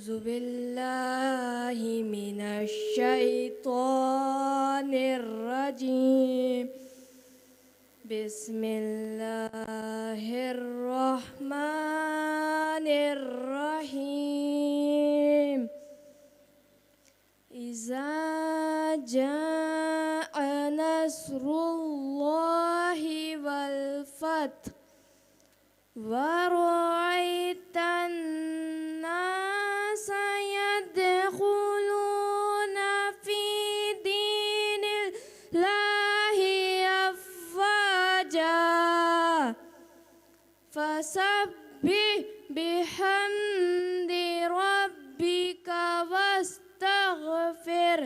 أعوذ بالله من الشيطان الرجيم بسم الله الرحمن الرحيم إذا جاء نصر الله والفتح ورأيت الناس يدخلون في دين الله أفواجا فسبح بحمد ربك واستغفر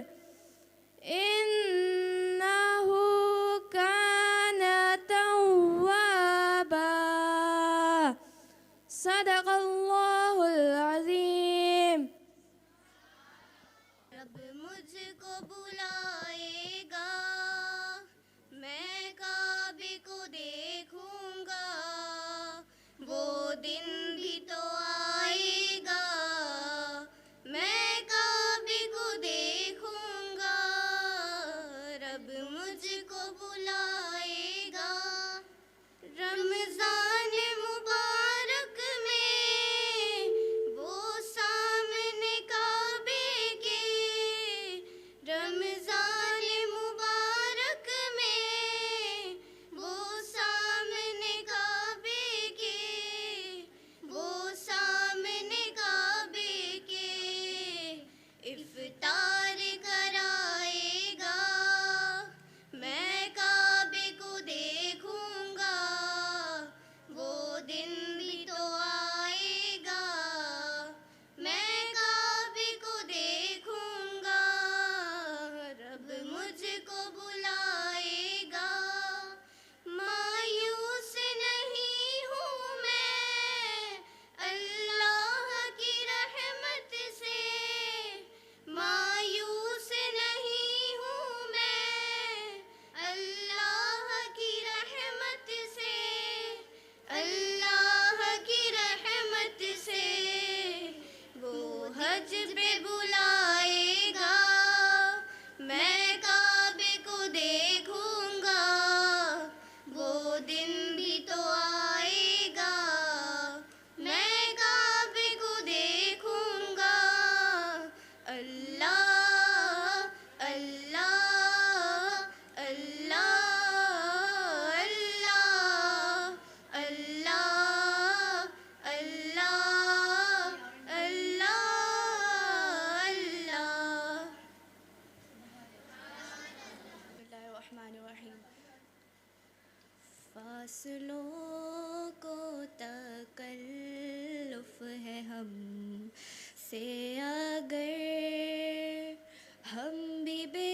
إنه كان توابا صدق الله العظيم. رب مجھ کو بلائے گا میں کعبے کو دیکھوں گا وہ دن بھی تو آئے گا میں کعبے کو دیکھوں گا رب مجھ کو بلائے گا رمضان مبارک میں وہ سامنے کعبے کے رمضان مبارک میں وہ سامنے کعبے کے وہ سامنے کعبے کے افطار کرائے گا میں کعبے کو دیکھوں گا وہ دن بھی تو آئے گا میں کعبے کو دیکھوں گا رب مجھ کو بلائے گا مایوس نہیں ہوں میں اللہ کی رحمت سے مایوس نہیں ہوں میں اللہ کی رحمت سے اللہ کی رحمت سے وہ حج پہ بلائے گا میں کعبے کو دیکھوں گا وہ دن بھی تو آئے گا میں کعبے کو دیکھوں گا اللہ اللہ اللہ اللہ اللہ اللہ اللہ بسم اللہ الرحمن الرحیم فاصلوں کو تکلف ہے ہم سے اگر ہم بھی بے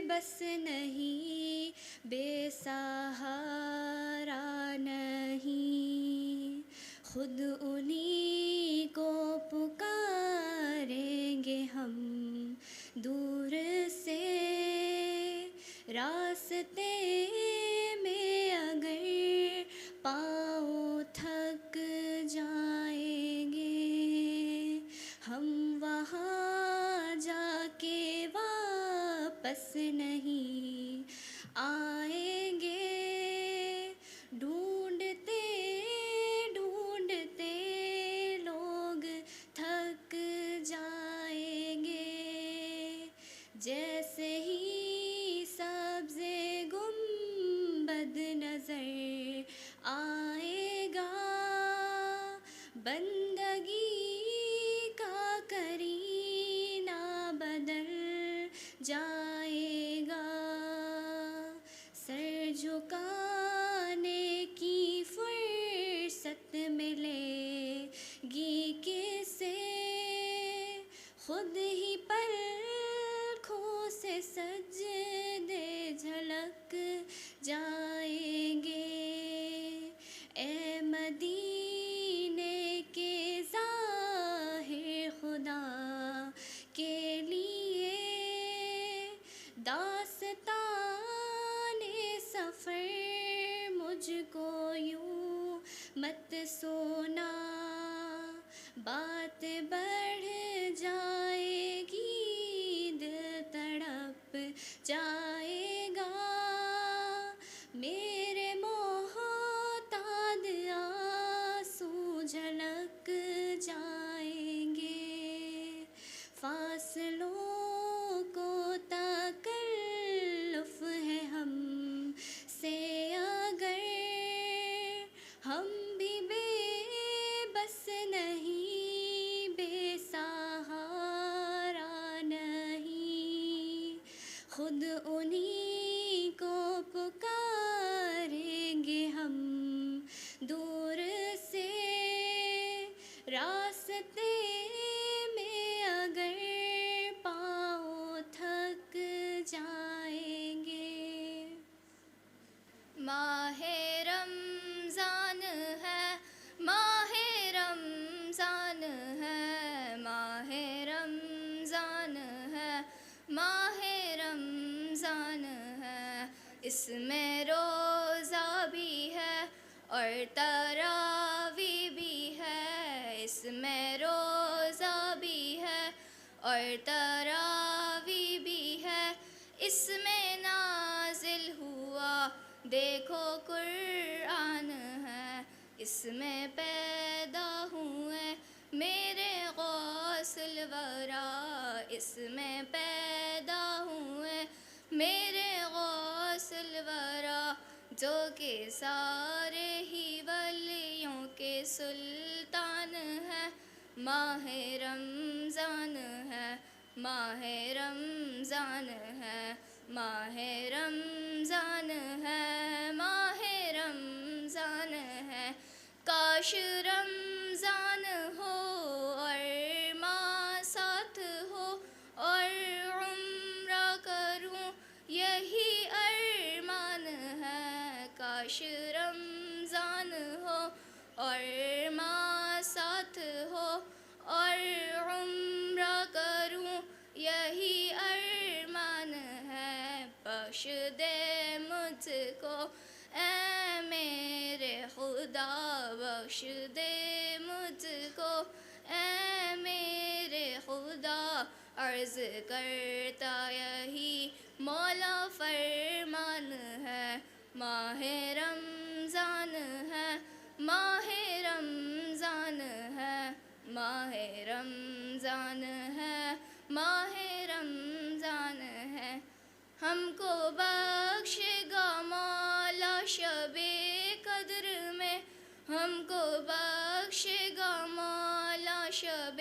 بس نہیں بے سہارا نہیں خود انہی کو پکاریں گے ہم دور سے راستے میں اگر پاؤں تھک جائیں گے ہم وہاں جا کے واپس نہیں آئیں گے ڈھونڈتے ڈھونڈتے لوگ تھک جائیں گے جیسے ہی سبز گنبد نظر آئے گا بندگی کا کرینہ بدل جائے گا سر جھکانے کی فرصت ملے گی کسے خود ہی پلکوں سے سجدے جھلک جائیں گے اے مدینے کے ظاہر خدا کے لیے داستان سفر مجھ کو یوں مت سونا بات بڑھ جائے گی، دل تڑپ جائے گا، میرے محتاط آنسو جھلک جائیں گے، فاصلوں کو تکلف ہے ہم سے اگر، ہم بھی بے بس نہیں، بے سہارا نہیں، خود انہی کو پکاریں گے ہم دور سے، راستے میں اگر پاؤں تھک جائیں گے۔ ماہ رمضان ہے، ماہ رمضان ہے، ماہ رمضان ہے، ماہ رمضان ہے، اس میں روزہ بھی ہے اور تراویح بھی ہے، اس میں روزہ بھی ہے اور تراویح بھی ہے، اس میں نازل ہوا دیکھو قرآن ہے، اس میں پیدا ہوئے میرے غوث الورا، اس میں پیدا ہوئے میرے غوث الورا، جو کہ سارے ہی ولیوں کے سلطان ہے، ماہ رمضان ہے، ماہ رمضان ہے، ماہ رمضان ہے، ماہ رمضان ہے، کاش رمضان ہو اور ماں ساتھ ہو اور عمرہ کروں، یہی ارمان ہے، کاش رمضان ہو اور ماں ساتھ ہو اور عمرہ کروں، یہی ارمان ہے، بخش دے مجھ کو اے میرے خدا، بخش دے مجھ کو اے میرے خدا، عرض کرتا یہی مولا فرمان ہے، ماہ رمضان ہے، ماہ رمضان ہے، ماہ رمضان ہے، ماہ رمضان ہے، ہم کو بخشے گا مولا شب قدر میں، ہم کو بخشے گا مولا شب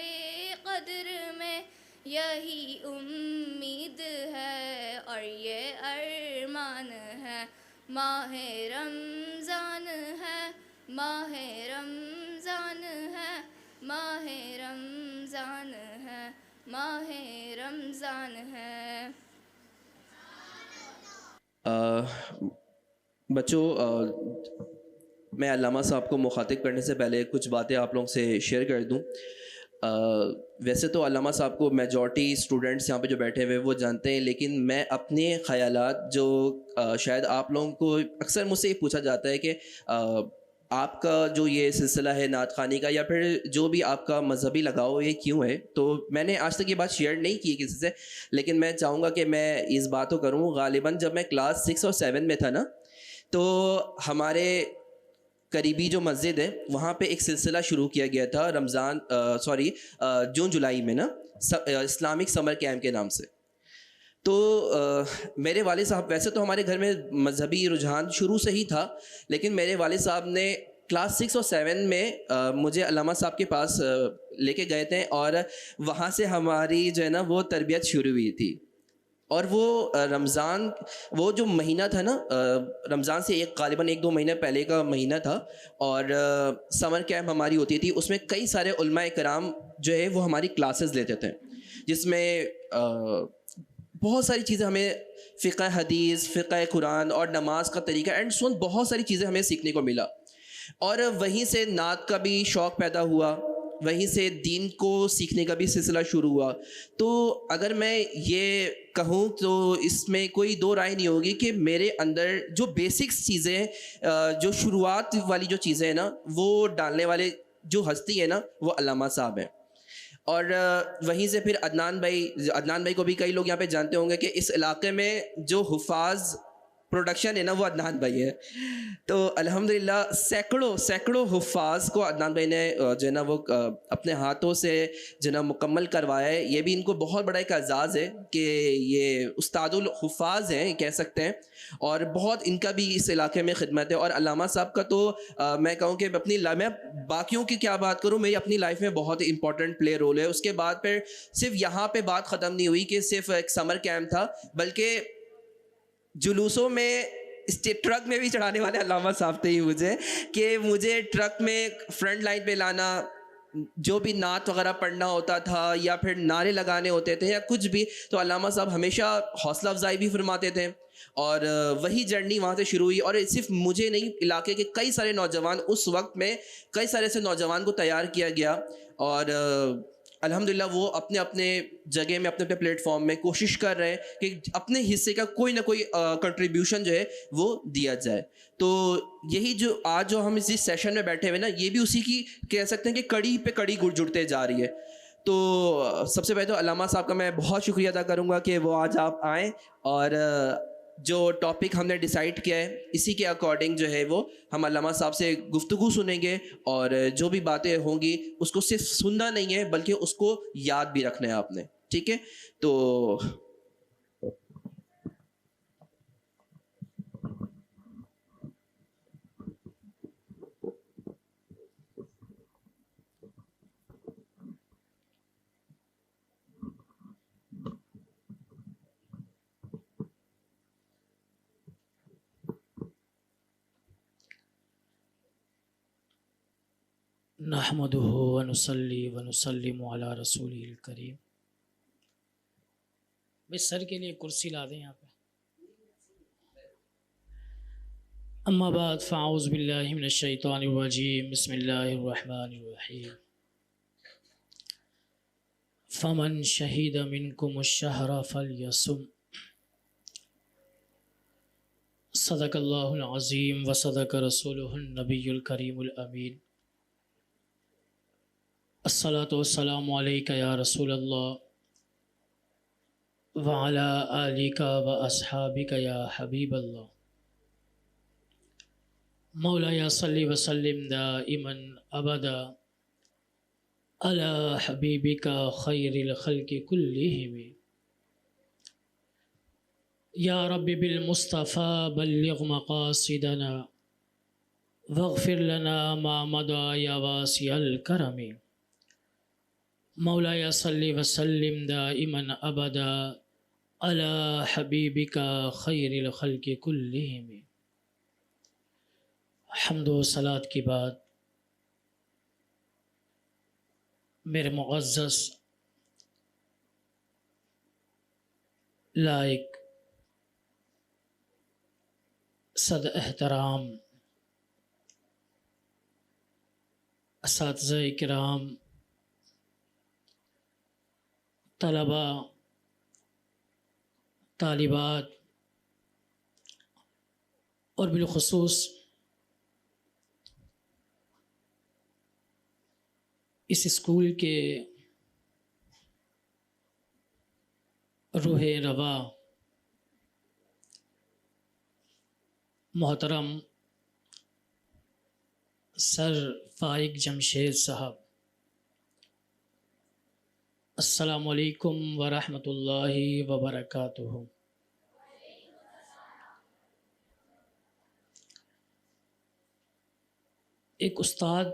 قدر میں، یہی امید ہے اور یہ ارمان ہے، ماہ رمضان ہے، ماہ رمضان ہے، ماہ رمضان ہے، ماہ رمضان ہے۔ بچوں، میں علامہ صاحب کو مخاطب کرنے سے پہلے کچھ باتیں آپ لوگوں سے شیئر کر دوں۔ ویسے تو علامہ صاحب کو میجورٹی اسٹوڈنٹس یہاں پہ جو بیٹھے ہوئے وہ جانتے ہیں، لیکن میں اپنے خیالات جو شاید آپ لوگوں کو اکثر مجھ سے یہ پوچھا جاتا ہے کہ آپ کا جو یہ سلسلہ ہے نعت خوانی کا یا پھر جو بھی آپ کا مذہبی لگاؤ یہ کیوں ہے، تو میں نے آج تک یہ بات شیئر نہیں کی کسی سے، لیکن میں چاہوں گا کہ میں اس بات کو کروں۔ غالباً جب میں کلاس 6 اور 7 میں تھا نا، تو ہمارے قریبی جو مسجد ہے وہاں پہ ایک سلسلہ شروع کیا گیا تھا جون جولائی میں نا، اسلامک سمر کیمپ کے نام سے۔ تو میرے والد صاحب، ویسے تو ہمارے گھر میں مذہبی رجحان شروع سے ہی تھا، لیکن میرے والد صاحب نے کلاس 6 اور 7 میں مجھے علامہ صاحب کے پاس لے کے گئے تھے، اور وہاں سے ہماری جو ہے نا وہ تربیت شروع ہوئی تھی۔ اور وہ رمضان، وہ جو مہینہ تھا نا، رمضان سے غالباً 1-2 مہینے پہلے کا مہینہ تھا، اور سمر کیمپ ہماری ہوتی تھی، اس میں کئی سارے علماء کرام جو ہے وہ ہماری کلاسز لیتے تھے، جس میں بہت ساری چیزیں ہمیں، فقہ حدیث، فقہ قرآن اور نماز کا طریقہ اینڈ سو بہت ساری چیزیں ہمیں سیکھنے کو ملا، اور وہیں سے نعت کا بھی شوق پیدا ہوا، وہیں سے دین کو سیکھنے کا بھی سلسلہ شروع ہوا۔ تو اگر میں یہ کہوں تو اس میں کوئی دو رائے نہیں ہوگی کہ میرے اندر جو بیسکس چیزیں، جو شروعات والی جو چیزیں ہیں نا، وہ ڈالنے والے جو ہستی ہے نا وہ علامہ صاحب ہیں۔ اور وہیں سے پھر عدنان بھائی کو بھی کئی لوگ یہاں پہ جانتے ہوں گے کہ اس علاقے میں جو حفاظ پروڈکشن ہے نا وہ عدنان بھائی ہے. تو الحمدللہ سینکڑوں حفاظ کو عدنان بھائی نے جو ہے نا وہ اپنے ہاتھوں سے جو ہے نا مکمل کروایا ہے. یہ بھی ان کو بہت بڑا ایک اعزاز ہے کہ یہ استاد الحفاظ ہیں کہہ سکتے ہیں, اور بہت ان کا بھی اس علاقے میں خدمت ہے. اور علامہ صاحب کا تو میں کہوں کہ میں باقیوں کی کیا بات کروں, میری اپنی لائف میں بہت امپورٹنٹ پلے رول ہے. اس کے بعد پھر صرف یہاں پہ بات ختم نہیں ہوئی کہ صرف ایک سمر کیمپ تھا, بلکہ جلوسوں میں ٹرک میں بھی چڑھانے والے علامہ صاحب تھے ہی مجھے, کہ مجھے ٹرک میں فرنٹ لائن پہ لانا, جو بھی نعت وغیرہ پڑھنا ہوتا تھا یا پھر نعرے لگانے ہوتے تھے یا کچھ بھی, تو علامہ صاحب ہمیشہ حوصلہ افزائی بھی فرماتے تھے. اور وہی جرنی وہاں سے شروع ہوئی, اور صرف مجھے نہیں, علاقے کے کئی سارے نوجوان, اس وقت میں کئی سارے ایسے نوجوان کو تیار کیا گیا, اور الحمدللہ وہ اپنے اپنے جگہ میں اپنے اپنے پلیٹ فارم میں کوشش کر رہے ہیں کہ اپنے حصے کا کوئی نہ کوئی کنٹریبیوشن جو ہے وہ دیا جائے. تو یہی جو آج جو ہم اسی سیشن میں بیٹھے ہوئے نا, یہ بھی اسی کی کہہ سکتے ہیں کہ کڑی پہ کڑی جڑتے جا رہی ہے. تو سب سے پہلے تو علامہ صاحب کا میں بہت شکریہ ادا کروں گا کہ وہ آج آپ آئیں, اور جو ٹاپک ہم نے ڈیسائیڈ کیا ہے اسی کے اکارڈنگ جو ہے وہ ہم علامہ صاحب سے گفتگو سنیں گے, اور جو بھی باتیں ہوں گی اس کو صرف سننا نہیں ہے بلکہ اس کو یاد بھی رکھنا ہے آپ نے, ٹھیک ہے. تو نحمده ونصلي ونسلم على رسوله الکریم. بھائی سر کے لیے کرسی لا دیں یہاں پہ. اما بعد فاعوذ باللہ من الشیطان الرجیم, بسم اللہ الرحمن الرحیم. فمن شہد منکم الشہر فلیصم. صدق اللہ العظیم وصدق رسولہ النبی الکریم الامین. الصلاۃ والسلام علیک یا رسول اللہ وعلی آلک و اصحابک یا حبیب اللہ. مولایا صلی وسلم دائما ابدا علی حبیبک خیر الخلق کلہم. یا رب بالمصطفیٰ بلغ مقاصدنا واغفر لنا ما مضى یا واسع الکرم. مولایا صلی وسلم دائما ابدا علی حبیبک خیر الخلق کلہم. حمد و صلات کی بات میرے معزز لائق صد احترام اساتذہ کرام, طلباء, طالبات, اور بالخصوص اس اسکول کے روح روا محترم سر فائق جمشید صاحب, السلام علیکم ورحمۃ اللہ وبرکاتہ. ایک استاد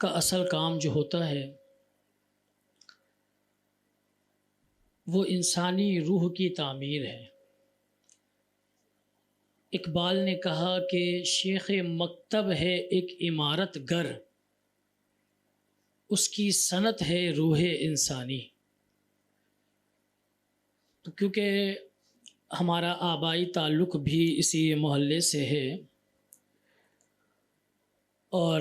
کا اصل کام جو ہوتا ہے وہ انسانی روح کی تعمیر ہے. اقبال نے کہا کہ شیخ مکتب ہے ایک عمارت گر, اس کی صنعت ہے روح انسانی. تو کیونکہ ہمارا آبائی تعلق بھی اسی محلے سے ہے, اور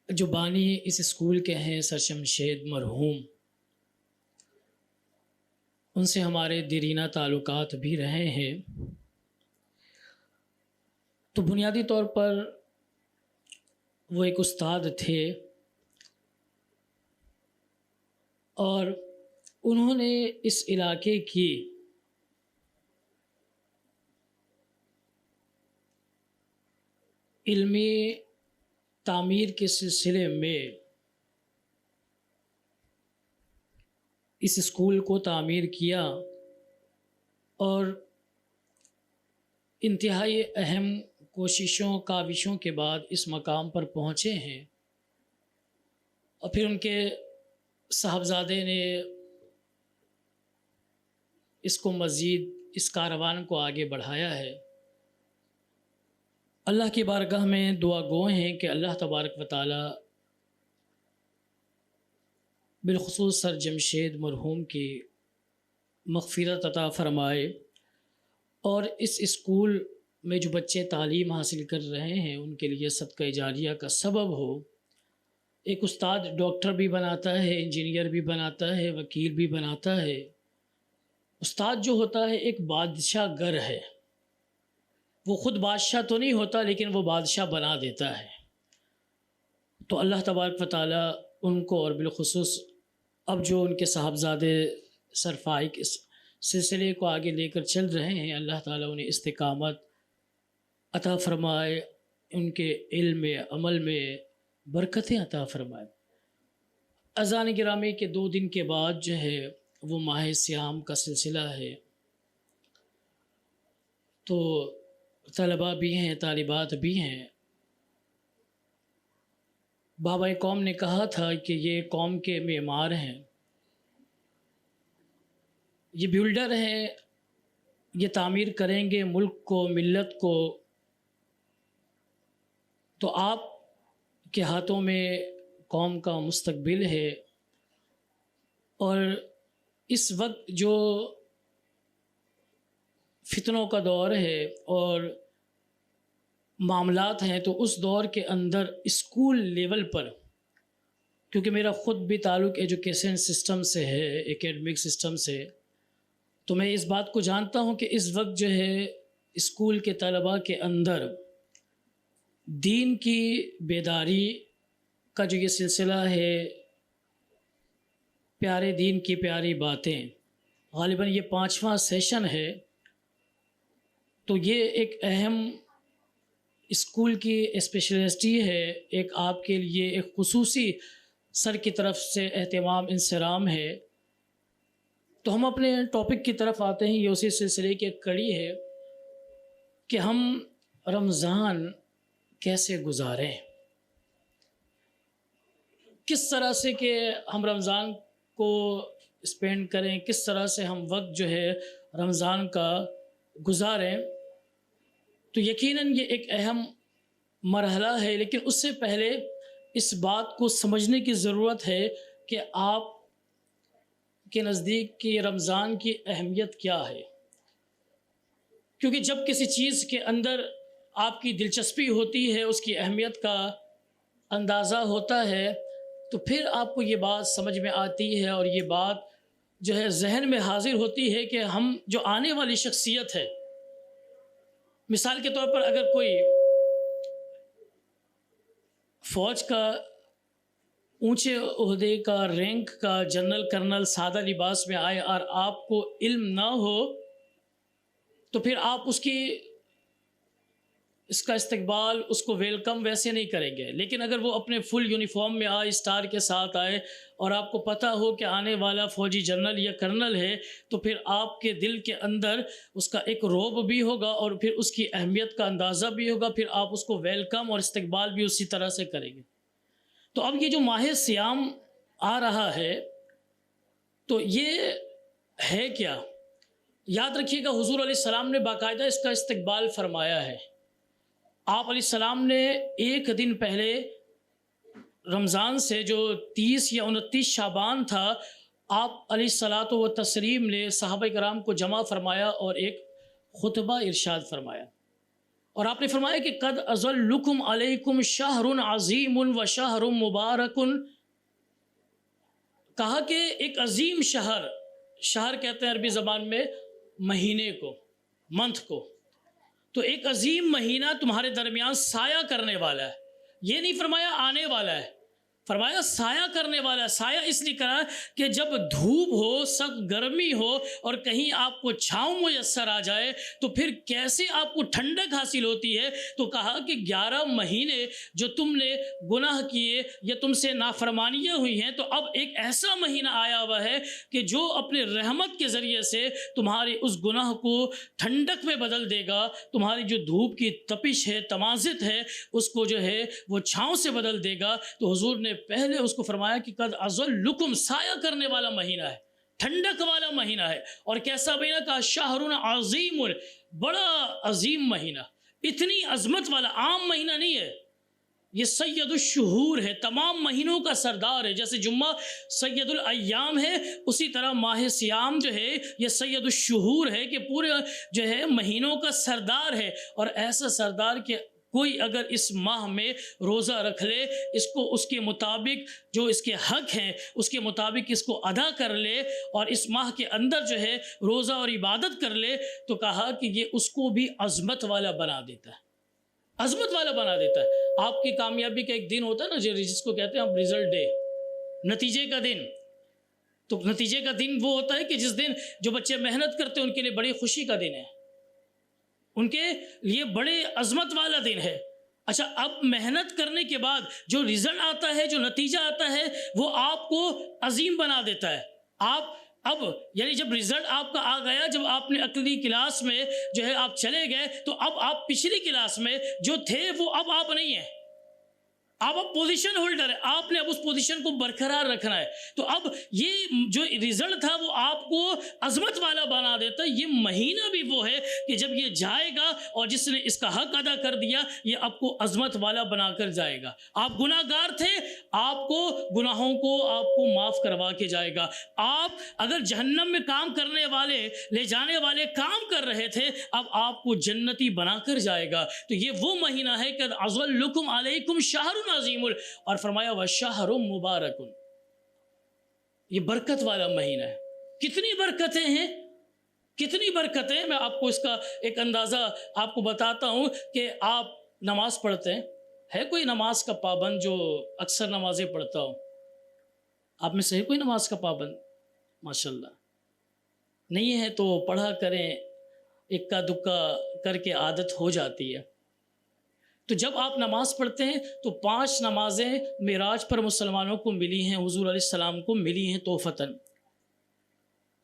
جو بانی اس اسکول کے ہیں سر شمشید مرحوم, ان سے ہمارے دیرینہ تعلقات بھی رہے ہیں. تو بنیادی طور پر وہ ایک استاد تھے اور انہوں نے اس علاقے کی علمی تعمیر کے سلسلے میں اس اسکول کو تعمیر کیا اور انتہائی اہم کوششوں کاوشوں کے بعد اس مقام پر پہنچے ہیں، اور پھر ان کے صاحبزادے نے اس کو مزید اس کاروان کو آگے بڑھایا ہے۔ اللہ کی بارگاہ میں دعا گو ہیں کہ اللہ تبارک و تعالی بالخصوص سر جمشید مرحوم کی مغفرت عطا فرمائے، اور اس اسکول میں جو بچے تعلیم حاصل کر رہے ہیں ان کے لیے صدقہ جاریہ کا سبب ہو۔ ایک استاد ڈاکٹر بھی بناتا ہے، انجینئر بھی بناتا ہے، وکیل بھی بناتا ہے۔ استاد جو ہوتا ہے ایک بادشاہ گر ہے، وہ خود بادشاہ تو نہیں ہوتا لیکن وہ بادشاہ بنا دیتا ہے۔ تو اللہ تبارک و تعالیٰ ان کو، اور بالخصوص اب جو ان کے صاحبزادے سر فائق اس سلسلے کو آگے لے کر چل رہے ہیں، اللہ تعالیٰ انہیں استقامت عطا فرمائے، ان کے علم میں عمل میں برکتیں عطا فرمائے۔ اذان گرامی کے 2 دن کے بعد جو ہے وہ ماہ صیام کا سلسلہ ہے، تو طلباء بھی ہیں، طالبات بھی ہیں۔ بابا قوم نے کہا تھا کہ یہ قوم کے معمار ہیں، یہ بلڈر ہیں، یہ تعمیر کریں گے ملک کو، ملت کو۔ تو آپ کے ہاتھوں میں قوم کا مستقبل ہے، اور اس وقت جو فتنوں کا دور ہے اور معاملات ہیں، تو اس دور کے اندر اسکول لیول پر، کیونکہ میرا خود بھی تعلق ایجوکیشن سسٹم سے ہے، ایکیڈمک سسٹم سے، تو میں اس بات کو جانتا ہوں کہ اس وقت جو ہے اسکول کے طلباء کے اندر دین کی بیداری کا جو یہ سلسلہ ہے، پیارے دین کی پیاری باتیں، غالباً یہ 5واں سیشن ہے، تو یہ ایک اہم اسکول کی اسپیشلسٹی ہے، ایک آپ کے لیے ایک خصوصی سر کی طرف سے اہتمام انصرام ہے۔ تو ہم اپنے ٹاپک کی طرف آتے ہیں، یہ اسی سلسلے کی ایک کڑی ہے کہ ہم رمضان کیسے گزاریں، کس طرح سے کہ ہم رمضان کو اسپینڈ کریں، کس طرح سے ہم وقت جو ہے رمضان کا گزاریں۔ تو یقیناً یہ ایک اہم مرحلہ ہے، لیکن اس سے پہلے اس بات کو سمجھنے کی ضرورت ہے کہ آپ کے نزدیک کہ رمضان کی اہمیت کیا ہے، کیونکہ جب کسی چیز کے اندر آپ کی دلچسپی ہوتی ہے، اس کی اہمیت کا اندازہ ہوتا ہے، تو پھر آپ کو یہ بات سمجھ میں آتی ہے، اور یہ بات جو ہے ذہن میں حاضر ہوتی ہے کہ ہم جو آنے والی شخصیت ہے، مثال کے طور پر اگر کوئی فوج کا اونچے عہدے کا، رینک کا، جنرل کرنل سادہ لباس میں آئے اور آپ کو علم نہ ہو، تو پھر آپ اس کا استقبال، اس کو ویلکم ویسے نہیں کریں گے۔ لیکن اگر وہ اپنے فل یونیفارم میں آئے، اسٹار کے ساتھ آئے، اور آپ کو پتہ ہو کہ آنے والا فوجی جنرل یا کرنل ہے، تو پھر آپ کے دل کے اندر اس کا ایک رعب بھی ہوگا، اور پھر اس کی اہمیت کا اندازہ بھی ہوگا، پھر آپ اس کو ویلکم اور استقبال بھی اسی طرح سے کریں گے۔ تو اب یہ جو ماہ صیام آ رہا ہے، تو یہ ہے کیا؟ یاد رکھیے گا حضور علیہ السلام نے باقاعدہ اس کا استقبال فرمایا ہے۔ آپ علیہ السلام نے 1 دن پہلے رمضان سے، جو 30 یا 29 شعبان تھا، آپ علیہ الصلاۃ و تسلیم نے صحابہ کرام کو جمع فرمایا اور ایک خطبہ ارشاد فرمایا، اور آپ نے فرمایا کہ قد اظلکم علیکم شہر عظیم و شہر مبارک۔ کہا کہ ایک عظیم شہر کہتے ہیں عربی زبان میں مہینے کو، منتھ کو، تو ایک عظیم مہینہ تمہارے درمیان سایہ کرنے والا ہے، یہ نہیں فرمایا آنے والا ہے، فرمایا سایہ کرنے والا ہے۔ سایہ اس لیے کرا کہ جب دھوپ ہو، سخت گرمی ہو اور کہیں آپ کو چھاؤں میسر آ جائے تو پھر کیسے آپ کو ٹھنڈک حاصل ہوتی ہے؟ تو کہا کہ 11 مہینے جو تم نے گناہ کیے یا تم سے نافرمانیاں ہوئی ہیں، تو اب ایک ایسا مہینہ آیا ہوا ہے کہ جو اپنے رحمت کے ذریعے سے تمہارے اس گناہ کو ٹھنڈک میں بدل دے گا، تمہاری جو دھوپ کی تپش ہے، تمازت ہے، اس کو جو ہے وہ چھاؤں سے بدل دے گا۔ تو حضور نے پہلے اس کو فرمایا کہ قد اظلکم، سایہ کرنے والا مہینہ ہے، ٹھنڈک والا مہینہ ہے۔ اور کیسا مہینہ؟ کا شہر عظیم، بڑا عظیم مہینہ، اتنی عظمت والا، عام مہینہ نہیں ہے یہ، سید الشہور ہے، تمام مہینوں کا سردار ہے۔ جیسے جمعہ سید الایام ہے، اسی طرح ماہ سیام جو ہے یہ سید الشہور ہے کہ پورے جو ہے مہینوں کا سردار ہے۔ اور ایسا سردار کہ کوئی اگر اس ماہ میں روزہ رکھ لے، اس کو اس کے مطابق جو اس کے حق ہیں اس کے مطابق اس کو ادا کر لے، اور اس ماہ کے اندر جو ہے روزہ اور عبادت کر لے، تو کہا کہ یہ اس کو بھی عظمت والا بنا دیتا ہے، عظمت والا بنا دیتا ہے۔ آپ کی کامیابی کا ایک دن ہوتا ہے نا جس کو کہتے ہیں ہم رزلٹ ڈے، نتیجے کا دن۔ تو نتیجے کا دن وہ ہوتا ہے کہ جس دن جو بچے محنت کرتے ہیں ان کے لیے بڑی خوشی کا دن ہے، ان کے لیے بڑے عظمت والا دن ہے۔ اچھا، اب محنت کرنے کے بعد جو رزلٹ آتا ہے، جو نتیجہ آتا ہے، وہ آپ کو عظیم بنا دیتا ہے۔ آپ اب یعنی جب رزلٹ آپ کا آ گیا، جب آپ نے اگلی کلاس میں جو ہے آپ چلے گئے، تو اب آپ پچھلی کلاس میں جو تھے وہ اب آپ نہیں ہیں، اب پوزیشن ہولڈر ہے، آپ نے اب اس پوزیشن کو برقرار رکھنا ہے۔ تو اب یہ جو رزلٹ تھا وہ آپ کو عظمت والا بنا دیتا ہے۔ یہ مہینہ بھی وہ ہے کہ جب یہ جائے گا اور جس نے اس کا حق ادا کر دیا، یہ آپ کو عظمت والا بنا کر جائے گا۔ آپ گناہ گار تھے، آپ کو گناہوں کو آپ کو معاف کروا کے جائے گا۔ آپ اگر جہنم میں کام کرنے والے، لے جانے والے کام کر رہے تھے، اب آپ کو جنتی بنا کر جائے گا۔ تو یہ وہ مہینہ ہے کہ اظلکم علیکم شہر عظیم، اور فرمایا وشہر مبارک، یہ برکت والا مہینہ ہے۔ کتنی برکتیں ہیں، کتنی برکتیں، میں آپ کو اس کا ایک اندازہ آپ کو بتاتا ہوں کہ آپ نماز پڑھتے ہیں، ہے کوئی نماز کا پابند جو اکثر نمازیں پڑھتا ہو؟ آپ میں سے ہے کوئی نماز کا پابند؟ ماشاءاللہ نہیں ہے تو پڑھا کریں، اکا دکا کر کے عادت ہو جاتی ہے۔ تو جب آپ نماز پڑھتے ہیں تو 5 نمازیں معراج پر مسلمانوں کو ملی ہیں، حضور علیہ السلام کو ملی ہیں تحفتاً۔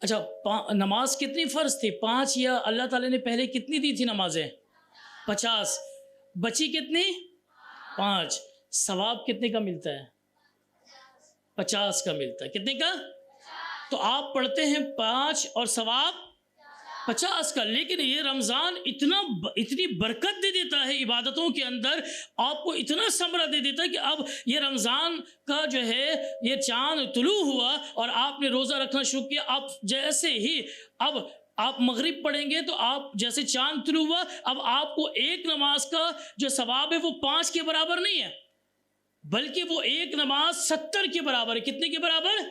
اچھا، نماز کتنی فرض تھی؟ 5، یا اللہ تعالیٰ نے پہلے کتنی دی تھی نمازیں؟ 50، بچی کتنی؟ 5۔ ثواب کتنے کا ملتا ہے؟ 50 کا ملتا ہے۔ کتنے کا؟ تو آپ پڑھتے ہیں 5 اور ثواب 50 کا۔ لیکن یہ رمضان اتنی برکت دے دیتا ہے عبادتوں کے اندر، آپ کو اتنا ثمرہ دے دیتا ہے کہ اب یہ رمضان کا جو ہے یہ چاند طلوع ہوا اور آپ نے روزہ رکھنا شروع کیا، آپ جیسے ہی اب آپ مغرب پڑھیں گے تو آپ جیسے چاند طلوع ہوا، اب آپ کو ایک نماز کا جو ثواب ہے وہ 5 کے برابر نہیں ہے، بلکہ وہ ایک نماز 70 کے برابر ہے۔ کتنے کے برابر؟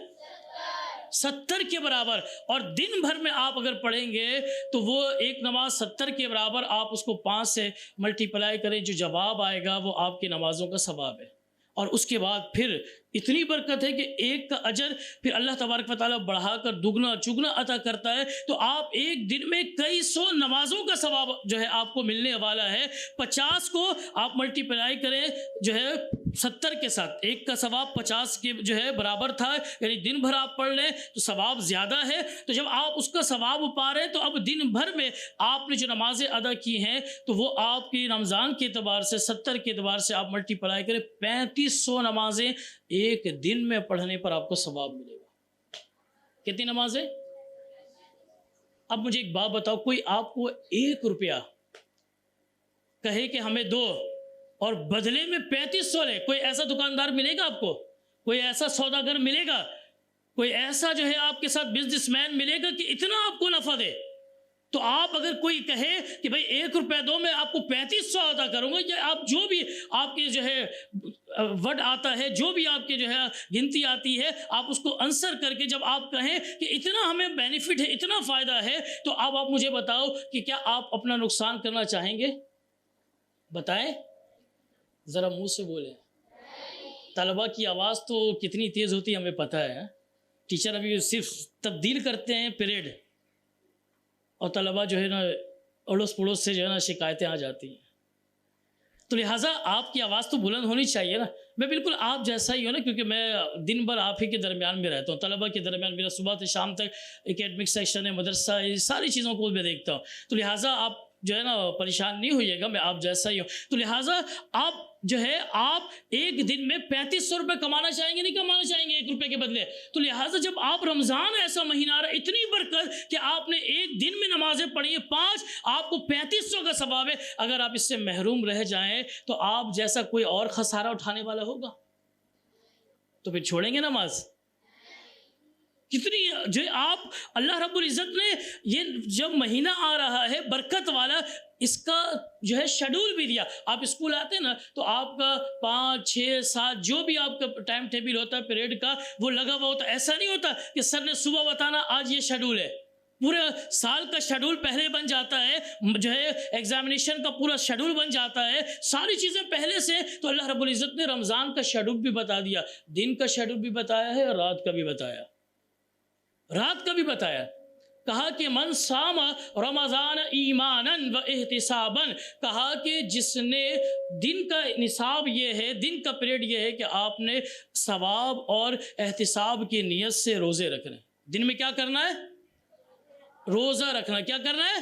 70 کے برابر۔ اور دن بھر میں آپ اگر پڑھیں گے تو وہ ایک نماز 70 کے برابر، آپ اس کو 5 سے ملٹی پلائی کریں، جو جواب آئے گا وہ آپ کی نمازوں کا ثواب ہے۔ اور اس کے بعد پھر اتنی برکت ہے کہ ایک کا اجر پھر اللہ تبارک و تعالیٰ بڑھا کر دگنا چگنا عطا کرتا ہے۔ تو آپ ایک دن میں کئی 100 نمازوں کا ثواب جو ہے آپ کو ملنے والا ہے۔ 50 کو آپ ملٹی پلائی کریں جو ہے 70 کے ساتھ، ایک کا ثواب 50 کے جو ہے برابر تھا، یعنی دن بھر آپ پڑھ لیں تو ثواب زیادہ ہے۔ تو جب آپ اس کا ثواب پا رہے ہیں تو اب دن بھر میں آپ نے جو نمازیں ادا کی ہیں تو وہ آپ کی رمضان کے اعتبار سے 70 کے اعتبار سے آپ ملٹی پلائی کریں، 3500 نمازیں ایک دن میں پڑھنے پر آپ کو ثواب ملے گا۔ کتنی نمازیں؟ اب مجھے ایک بات بتاؤ، کوئی آپ کو 1 روپیہ کہے کہ ہمیں دو اور بدلے میں 3500 لے، کوئی ایسا دکاندار ملے گا آپ کو؟ کوئی ایسا سوداگر ملے گا؟ کوئی ایسا جو ہے آپ کے ساتھ بزنس مین ملے گا کہ اتنا آپ کو نفع دے؟ تو آپ اگر کوئی کہے کہ بھائی 1 روپیہ دو، میں آپ کو 3500 عطا کروں گا، یا آپ جو بھی آپ کے جو ہے ورڈ آتا ہے، جو بھی آپ کے جو ہے گنتی آتی ہے، آپ اس کو آنسر کر کے جب آپ کہیں کہ اتنا ہمیں بینیفٹ ہے، اتنا فائدہ ہے، تو اب آپ مجھے بتاؤ کہ کیا آپ اپنا نقصان کرنا چاہیں گے؟ بتائیں، ذرا منہ سے بولیں. طلبہ کی آواز تو کتنی تیز ہوتی ہے ہمیں پتہ ہے. ٹیچر ابھی صرف تبدیل کرتے ہیں پیریڈ اور طلبہ جو ہے نا اڑوس پڑوس سے جو ہے نا شکایتیں آ جاتی ہیں. تو لہٰذا آپ کی آواز تو بلند ہونی چاہیے نا. میں بالکل آپ جیسا ہی ہوں نا, کیونکہ میں دن بھر آپ ہی کے درمیان میں رہتا ہوں, طلبہ کے درمیان. میرا صبح سے شام تک اکیڈمک سیکشن ہے, مدرسہ ہے, ساری چیزوں کو میں دیکھتا ہوں. تو لہٰذا آپ جو ہے نا پریشان نہیں ہوئیے گا, میں آپ جیسا ہی ہوں. تو لہٰذا آپ جو ہے آپ ایک دن میں 3500 روپے کمانا چاہیں گے, نہیں کمانا چاہیں گے 1 روپے کے بدلے. تو لہٰذا جب آپ رمضان ایسا مہینہ آ رہا ہے, اتنی برکت کہ آپ نے ایک دن میں نمازیں پڑھی ہیں 5, آپ کو 3500 کا ثواب ہے. اگر آپ اس سے محروم رہ جائیں تو آپ جیسا کوئی اور خسارہ اٹھانے والا ہوگا تو پھر چھوڑیں گے نماز. کتنی جو آپ اللہ رب العزت نے یہ جب مہینہ آ رہا ہے برکت والا, اس کا جو ہے شیڈول بھی دیا. آپ اسکول آتے ہیں نا تو آپ کا 5, 6, 7 جو بھی آپ کا ٹائم ٹیبل ہوتا ہے پیریڈ کا وہ لگا ہوا ہوتا ہے. ایسا نہیں ہوتا کہ سر نے صبح بتانا آج یہ شیڈول ہے. پورے سال کا شیڈول پہلے بن جاتا ہے, جو ہے ایگزامینیشن کا پورا شیڈول بن جاتا ہے, ساری چیزیں پہلے سے. تو اللہ رب العزت نے رمضان کا شیڈول بھی بتا دیا, دن کا شیڈول بھی بتایا ہے اور رات کا بھی بتایا. رات کا بھی بتایا, کہا کہ من صام رمضان ایمانا و احتسابا, کہا کہ جس نے دن کا نصاب یہ ہے, دن کا پیریڈ یہ ہے کہ آپ نے ثواب اور احتساب کی نیت سے روزے رکھنے. دن میں کیا کرنا ہے؟ روزہ رکھنا. کیا کرنا ہے؟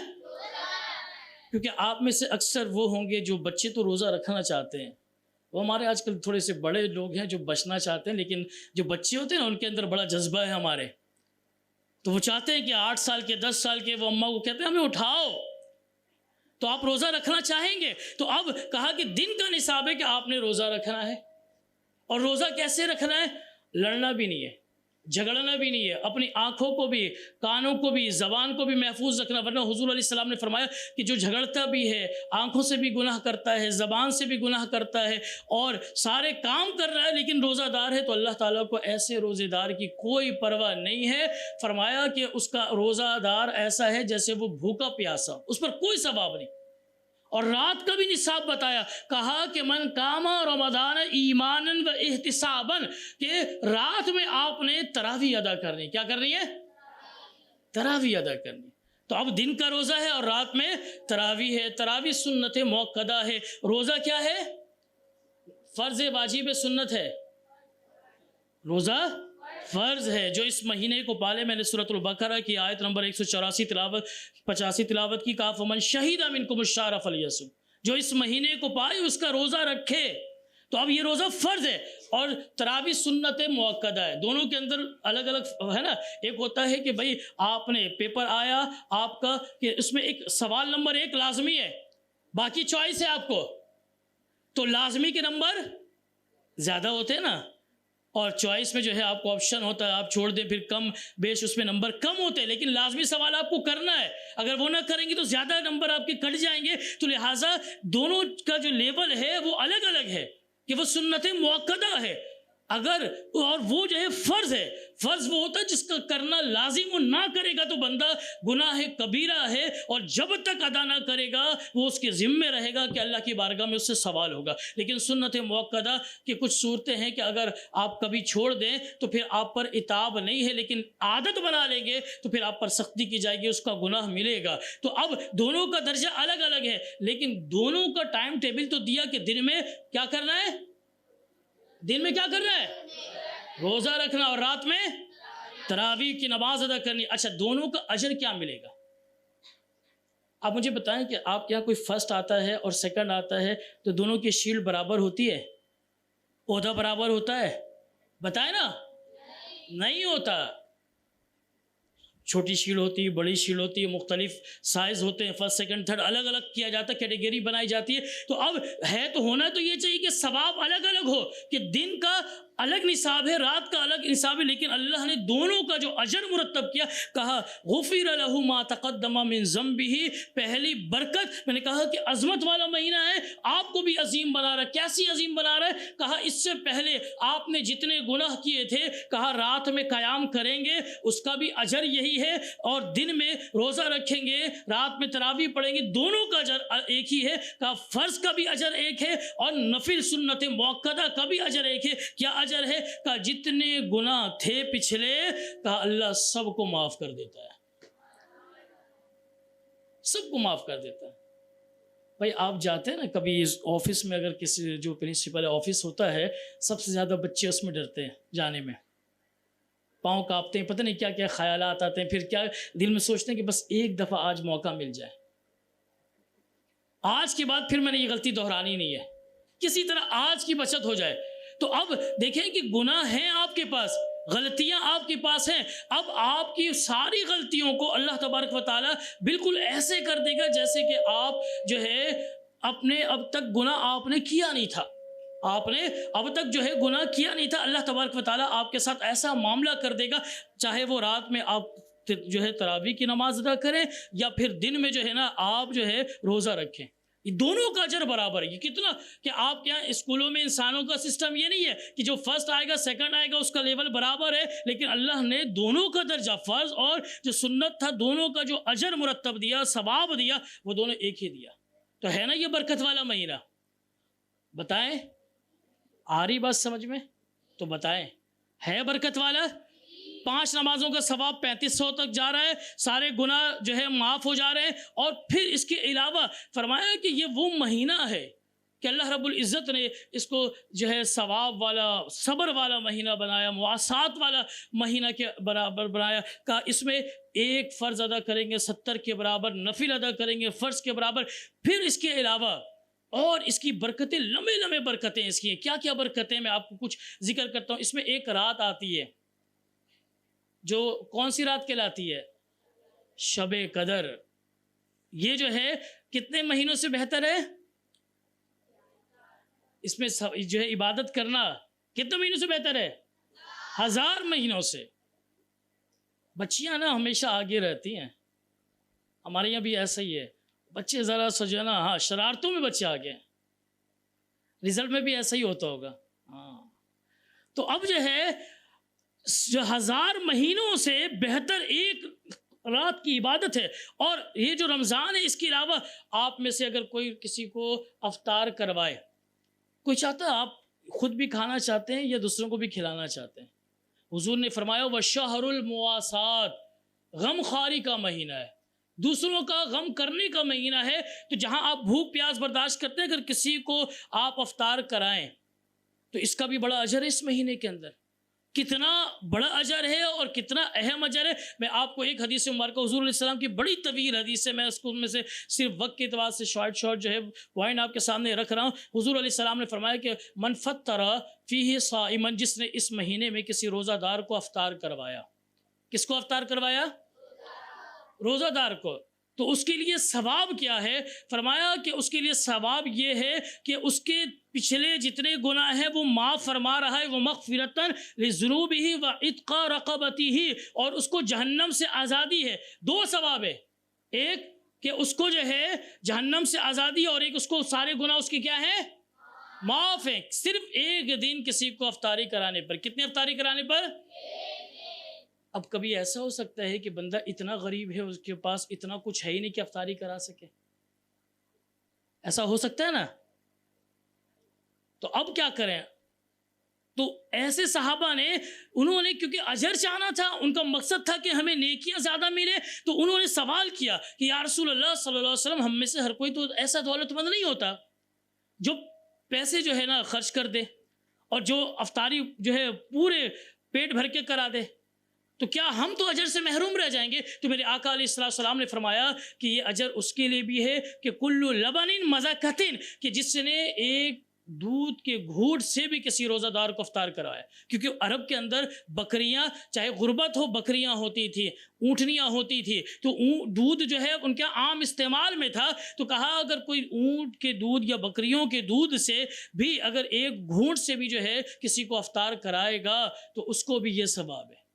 کیونکہ آپ میں سے اکثر وہ ہوں گے جو بچے تو روزہ رکھنا چاہتے ہیں, وہ ہمارے آج کل تھوڑے سے بڑے لوگ ہیں جو بچنا چاہتے ہیں, لیکن جو بچے ہوتے ہیں نا ان کے اندر بڑا جذبہ ہے ہمارے, تو وہ چاہتے ہیں کہ 8 سال کے 10 سال کے وہ اماں کو کہتے ہیں ہمیں اٹھاؤ, تو آپ روزہ رکھنا چاہیں گے. تو اب کہا کہ دن کا نصاب ہے کہ آپ نے روزہ رکھنا ہے. اور روزہ کیسے رکھنا ہے؟ لڑنا بھی نہیں ہے, جھگڑنا بھی نہیں ہے, اپنی آنکھوں کو بھی, کانوں کو بھی, زبان کو بھی محفوظ رکھنا. ورنہ حضور علیہ السلام نے فرمایا کہ جو جھگڑتا بھی ہے, آنکھوں سے بھی گناہ کرتا ہے, زبان سے بھی گناہ کرتا ہے, اور سارے کام کر رہا ہے لیکن روزہ دار ہے, تو اللہ تعالیٰ کو ایسے روزے دار کی کوئی پرواہ نہیں ہے. فرمایا کہ اس کا روزہ دار ایسا ہے جیسے وہ بھوکا پیاسا, اس پر کوئی ثواب نہیں. اور رات کا بھی نصاب بتایا, کہا کہ من قام رمضان ایمانا و احتسابا, کہ رات میں آپ نے تراویح ادا کرنی. کیا کرنی ہے؟ تراویح ادا کرنی. تو اب دن کا روزہ ہے اور رات میں تراویح ہے. تراویح سنت موقدہ ہے. روزہ کیا ہے؟ فرض واجب سنت ہے. روزہ فرض ہے. جو اس مہینے کو پالے, میں نے سورۃ البقرہ کی آیت نمبر 185 تلاوت کی, کہا فمن شہید منکم الشہر فلیصم, جو اس مہینے کو پائے اس کا روزہ رکھے. تو اب یہ روزہ فرض ہے اور تراویح سنت موقدہ ہے. دونوں کے اندر الگ الگ ہے نا. ایک ہوتا ہے کہ بھائی آپ نے پیپر آیا آپ کا, کہ اس میں ایک سوال نمبر 1 لازمی ہے, باقی چوائس ہے آپ کو, تو لازمی کے نمبر زیادہ ہوتے ہیں نا, اور چوائس میں جو ہے آپ کو آپشن ہوتا ہے, آپ چھوڑ دیں پھر کم بیش اس میں نمبر کم ہوتے ہیں. لیکن لازمی سوال آپ کو کرنا ہے, اگر وہ نہ کریں گے تو زیادہ نمبر آپ کے کٹ جائیں گے. تو لہٰذا دونوں کا جو لیول ہے وہ الگ الگ ہے, کہ وہ سنت موقدہ ہے اگر, اور وہ جو ہے فرض ہے. فرض وہ ہوتا ہے جس کا کرنا لازم, وہ نہ کرے گا تو بندہ گناہ کبیرہ ہے, اور جب تک ادا نہ کرے گا وہ اس کے ذمے رہے گا کہ اللہ کی بارگاہ میں اس سے سوال ہوگا. لیکن سنت موقدہ کی کچھ صورتیں ہیں کہ اگر آپ کبھی چھوڑ دیں تو پھر آپ پر عتاب نہیں ہے, لیکن عادت بنا لیں گے تو پھر آپ پر سختی کی جائے گی, اس کا گناہ ملے گا. تو اب دونوں کا درجہ الگ الگ ہے, لیکن دونوں کا ٹائم ٹیبل تو دیا کہ دن میں کیا کرنا ہے, دن میں کیا کرنا ہے, روزہ رکھنا, اور رات میں تراویح کی نماز ادا کرنی. اچھا, دونوں کا اجر کیا ملے گا؟ آپ مجھے بتائیں کہ آپ کے یہاں کوئی فرسٹ آتا ہے اور سیکنڈ آتا ہے تو دونوں کی شیلڈ برابر ہوتی ہے, عہدہ برابر ہوتا ہے؟ بتائیں نا, نہیں ہوتا. چھوٹی شیل ہوتی ہے, بڑی شیل ہوتی ہے, مختلف سائز ہوتے ہیں, فرسٹ سیکنڈ تھرڈ الگ الگ کیا جاتا ہے, کیٹیگری بنائی جاتی ہے. تو اب ہے تو ہونا تو یہ چاہیے کہ ثواب الگ الگ ہو, کہ دن کا الگ نصاب ہے, رات کا الگ نصاب ہے, لیکن اللہ نے دونوں کا جو اجر مرتب کیا, کہا غفر له ما تقدم من ذنبه. پہلی برکت میں نے کہا کہ عظمت والا مہینہ ہے, آپ کو بھی عظیم بنا رہا ہے. کیسی عظیم بنا رہا ہے؟ کہا اس سے پہلے آپ نے جتنے گناہ کیے تھے, کہا رات میں قیام کریں گے اس کا بھی اجر یہی ہی ہے، اور دن میں روزہ رکھیں گے، رات میں تراویح پڑھیں گے، دونوں کا اجر ایک ہی ہے۔ کہا فرض کا بھی اجر ایک ہے اور نفل سنت مؤکدہ کا بھی اجر ایک ہے۔ کیا اجر ہے؟ کہا جتنے گناہ تھے پچھلے، کہا اللہ سب کو معاف کر دیتا ہے، سب کو معاف کر دیتا ہے۔ بھائی آپ جاتے ہیں نا کبھی آفس میں، اگر کسی جو پرنسپل آفس ہوتا ہے، سب سے زیادہ بچے اس میں ڈرتے ہیں جانے میں، پاؤں کانپتے ہیں، پتہ نہیں کیا کیا خیالات آتے ہیں، پھر کیا دل میں سوچتے ہیں کہ بس ایک دفعہ آج موقع مل جائے، آج کے بعد پھر میں نے یہ غلطی دہرانی نہیں ہے، کسی طرح آج کی بچت ہو جائے۔ تو اب دیکھیں کہ گناہ ہیں آپ کے پاس، غلطیاں آپ کے پاس ہیں، اب آپ کی ساری غلطیوں کو اللہ تبارک و تعالیٰ بالکل ایسے کر دے گا جیسے کہ آپ جو ہے اپنے اب تک گناہ آپ نے کیا نہیں تھا، آپ نے اب تک جو ہے گناہ کیا نہیں تھا۔ اللہ تبارک و تعالیٰ آپ کے ساتھ ایسا معاملہ کر دے گا، چاہے وہ رات میں آپ جو ہے تراویح کی نماز ادا کریں یا پھر دن میں جو ہے نا آپ جو ہے روزہ رکھیں، یہ دونوں کا اجر برابر ہے۔ یہ کتنا کہ آپ کے یہاں اسکولوں میں انسانوں کا سسٹم یہ نہیں ہے کہ جو فرسٹ آئے گا سیکنڈ آئے گا اس کا لیول برابر ہے، لیکن اللہ نے دونوں کا درجہ، فرض اور جو سنت تھا، دونوں کا جو اجر مرتب دیا، ثواب دیا، وہ دونوں ایک ہی دیا۔ تو ہے نا یہ برکت والا مہینہ؟ بتائیں، آ رہی بات سمجھ میں؟ تو بتائیں، ہے برکت والا؟ 5 نمازوں کا ثواب 3500 تک جا رہا ہے، سارے گناہ جو ہے معاف ہو جا رہے ہیں، اور پھر اس کے علاوہ فرمایا کہ یہ وہ مہینہ ہے کہ اللہ رب العزت نے اس کو جو ہے ثواب والا، صبر والا مہینہ بنایا، مواسات والا مہینہ کے برابر بنایا۔ کہ اس میں ایک فرض ادا کریں گے 70 کے برابر، نفل ادا کریں گے فرض کے برابر، پھر اس کے علاوہ اور اس کی برکتیں، لمبے لمبے برکتیں اس کی ہیں۔ کیا کیا برکتیں میں آپ کو کچھ ذکر کرتا ہوں۔ اس میں ایک رات آتی ہے جو کون سی رات کہلاتی ہے؟ شب قدر۔ یہ جو ہے کتنے مہینوں سے بہتر ہے؟ اس میں جو ہے عبادت کرنا کتنے مہینوں سے بہتر ہے؟ 1000 مہینوں سے۔ بچیاں نا ہمیشہ آگے رہتی ہیں، ہمارے یہاں بھی ایسا ہی ہے، بچے ذرا سا جو ہے نا، ہاں شرارتوں میں بچے آگے ہیں، رزلٹ میں بھی ایسا ہی ہوتا ہوگا۔ ہاں تو اب جو ہے جو 1000 مہینوں سے بہتر ایک رات کی عبادت ہے۔ اور یہ جو رمضان ہے، اس کے علاوہ آپ میں سے اگر کوئی کسی کو افطار کروائے، کوئی چاہتا ہے آپ خود بھی کھانا چاہتے ہیں یا دوسروں کو بھی کھلانا چاہتے ہیں، حضور نے فرمایا وَشَهْرُ الْمُوَاسَات، غم خواری کا مہینہ ہے، دوسروں کا غم کرنے کا مہینہ ہے۔ تو جہاں آپ بھوک پیاس برداشت کرتے ہیں، اگر کسی کو آپ افطار کرائیں تو اس کا بھی بڑا اجر ہے۔ اس مہینے کے اندر کتنا بڑا اجر ہے اور کتنا اہم اجر ہے۔ میں آپ کو ایک حدیث مبارکہ حضور علیہ السلام کی بڑی طویل حدیث ہے، میں اس کو میں سے صرف وقت کے اعتبار سے شارٹ جو ہے پوائنٹ آپ کے سامنے رکھ رہا ہوں۔ حضور علیہ السلام نے فرمایا کہ من فطر فیہ صائما، جس نے اس مہینے میں کسی روزہ دار کو افطار کروایا۔ کس کو افطار کروایا؟ روزہ دار کو۔ تو اس کے لیے ثواب کیا ہے؟ فرمایا کہ اس کے لیے ثواب یہ ہے کہ اس کے پچھلے جتنے گناہ ہیں وہ معاف فرما رہا ہے، وہ مغفرتاً لذنوبہ وعتق رقبتہ، اور اس کو جہنم سے آزادی ہے۔ 2 ثواب ہے، ایک کہ اس کو جو ہے جہنم سے آزادی، اور ایک اس کو سارے گناہ اس کے کیا ہیں؟ معاف ہیں، صرف ایک دن کسی کو افطاری کرانے پر۔ کتنے افطاری کرانے پر؟ اب کبھی ایسا ہو سکتا ہے کہ بندہ اتنا غریب ہے، اس کے پاس اتنا کچھ ہے ہی نہیں کہ افطاری کرا سکے، ایسا ہو سکتا ہے نا؟ تو اب کیا کریں؟ تو ایسے صحابہ نے، انہوں نے کیونکہ اجر چاہنا تھا، ان کا مقصد تھا کہ ہمیں نیکیاں زیادہ ملے، تو انہوں نے سوال کیا کہ یا رسول اللہ صلی اللہ علیہ وسلم، ہم میں سے ہر کوئی تو ایسا دولت مند نہیں ہوتا جو پیسے جو ہے نا خرچ کر دے اور جو افطاری جو ہے پورے پیٹ بھر کے کرا دے، تو کیا ہم تو اجر سے محروم رہ جائیں گے؟ تو میرے آقا علیہ السلام نے فرمایا کہ یہ اجر اس کے لیے بھی ہے کہ کل لبن مزکۃ، کہ جس نے ایک دودھ کے گھونٹ سے بھی کسی روزہ دار کو افطار کرایا۔ کیونکہ عرب کے اندر بکریاں، چاہے غربت ہو، بکریاں ہوتی تھی، اونٹنیاں ہوتی تھی، تو دودھ جو ہے ان کے عام استعمال میں تھا۔ تو کہا اگر کوئی اونٹ کے دودھ یا بکریوں کے دودھ سے بھی اگر ایک گھونٹ سے بھی جو ہے کسی کو افطار کرائے گا تو اس کو بھی یہ ثواب ہے۔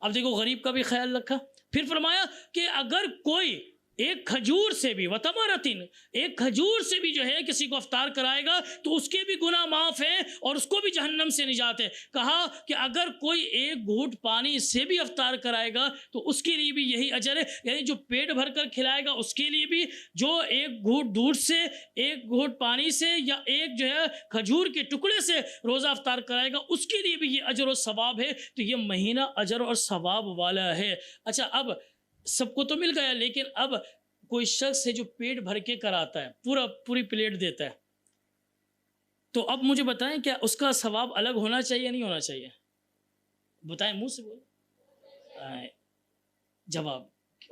اب دیکھو غریب کا بھی خیال رکھا۔ پھر فرمایا کہ اگر کوئی ایک کھجور سے بھی وتمرتن، ایک کھجور سے بھی جو ہے کسی کو افطار کرائے گا تو اس کے بھی گناہ معاف ہیں اور اس کو بھی جہنم سے نجات ہے۔ کہا کہ اگر کوئی ایک گھونٹ پانی سے بھی افطار کرائے گا تو اس کے لیے بھی یہی اجر ہے، یعنی جو پیٹ بھر کر کھلائے گا اس کے لیے بھی، جو ایک گھونٹ دودھ سے، ایک گھونٹ پانی سے، یا ایک جو ہے کھجور کے ٹکڑے سے روزہ افطار کرائے گا اس کے لیے بھی یہ اجر و ثواب ہے۔ تو یہ مہینہ اجر اور ثواب والا ہے۔ اچھا، اب سب کو تو مل گیا، لیکن اب کوئی شخص ہے جو پیٹ بھر کے کراتا ہے، پوری پلیٹ دیتا ہے، تو اب مجھے بتائیں کیا اس کا ثواب الگ ہونا چاہیے نہیں ہونا چاہیے؟ بتائیں، منہ سے بولیں۔ جواب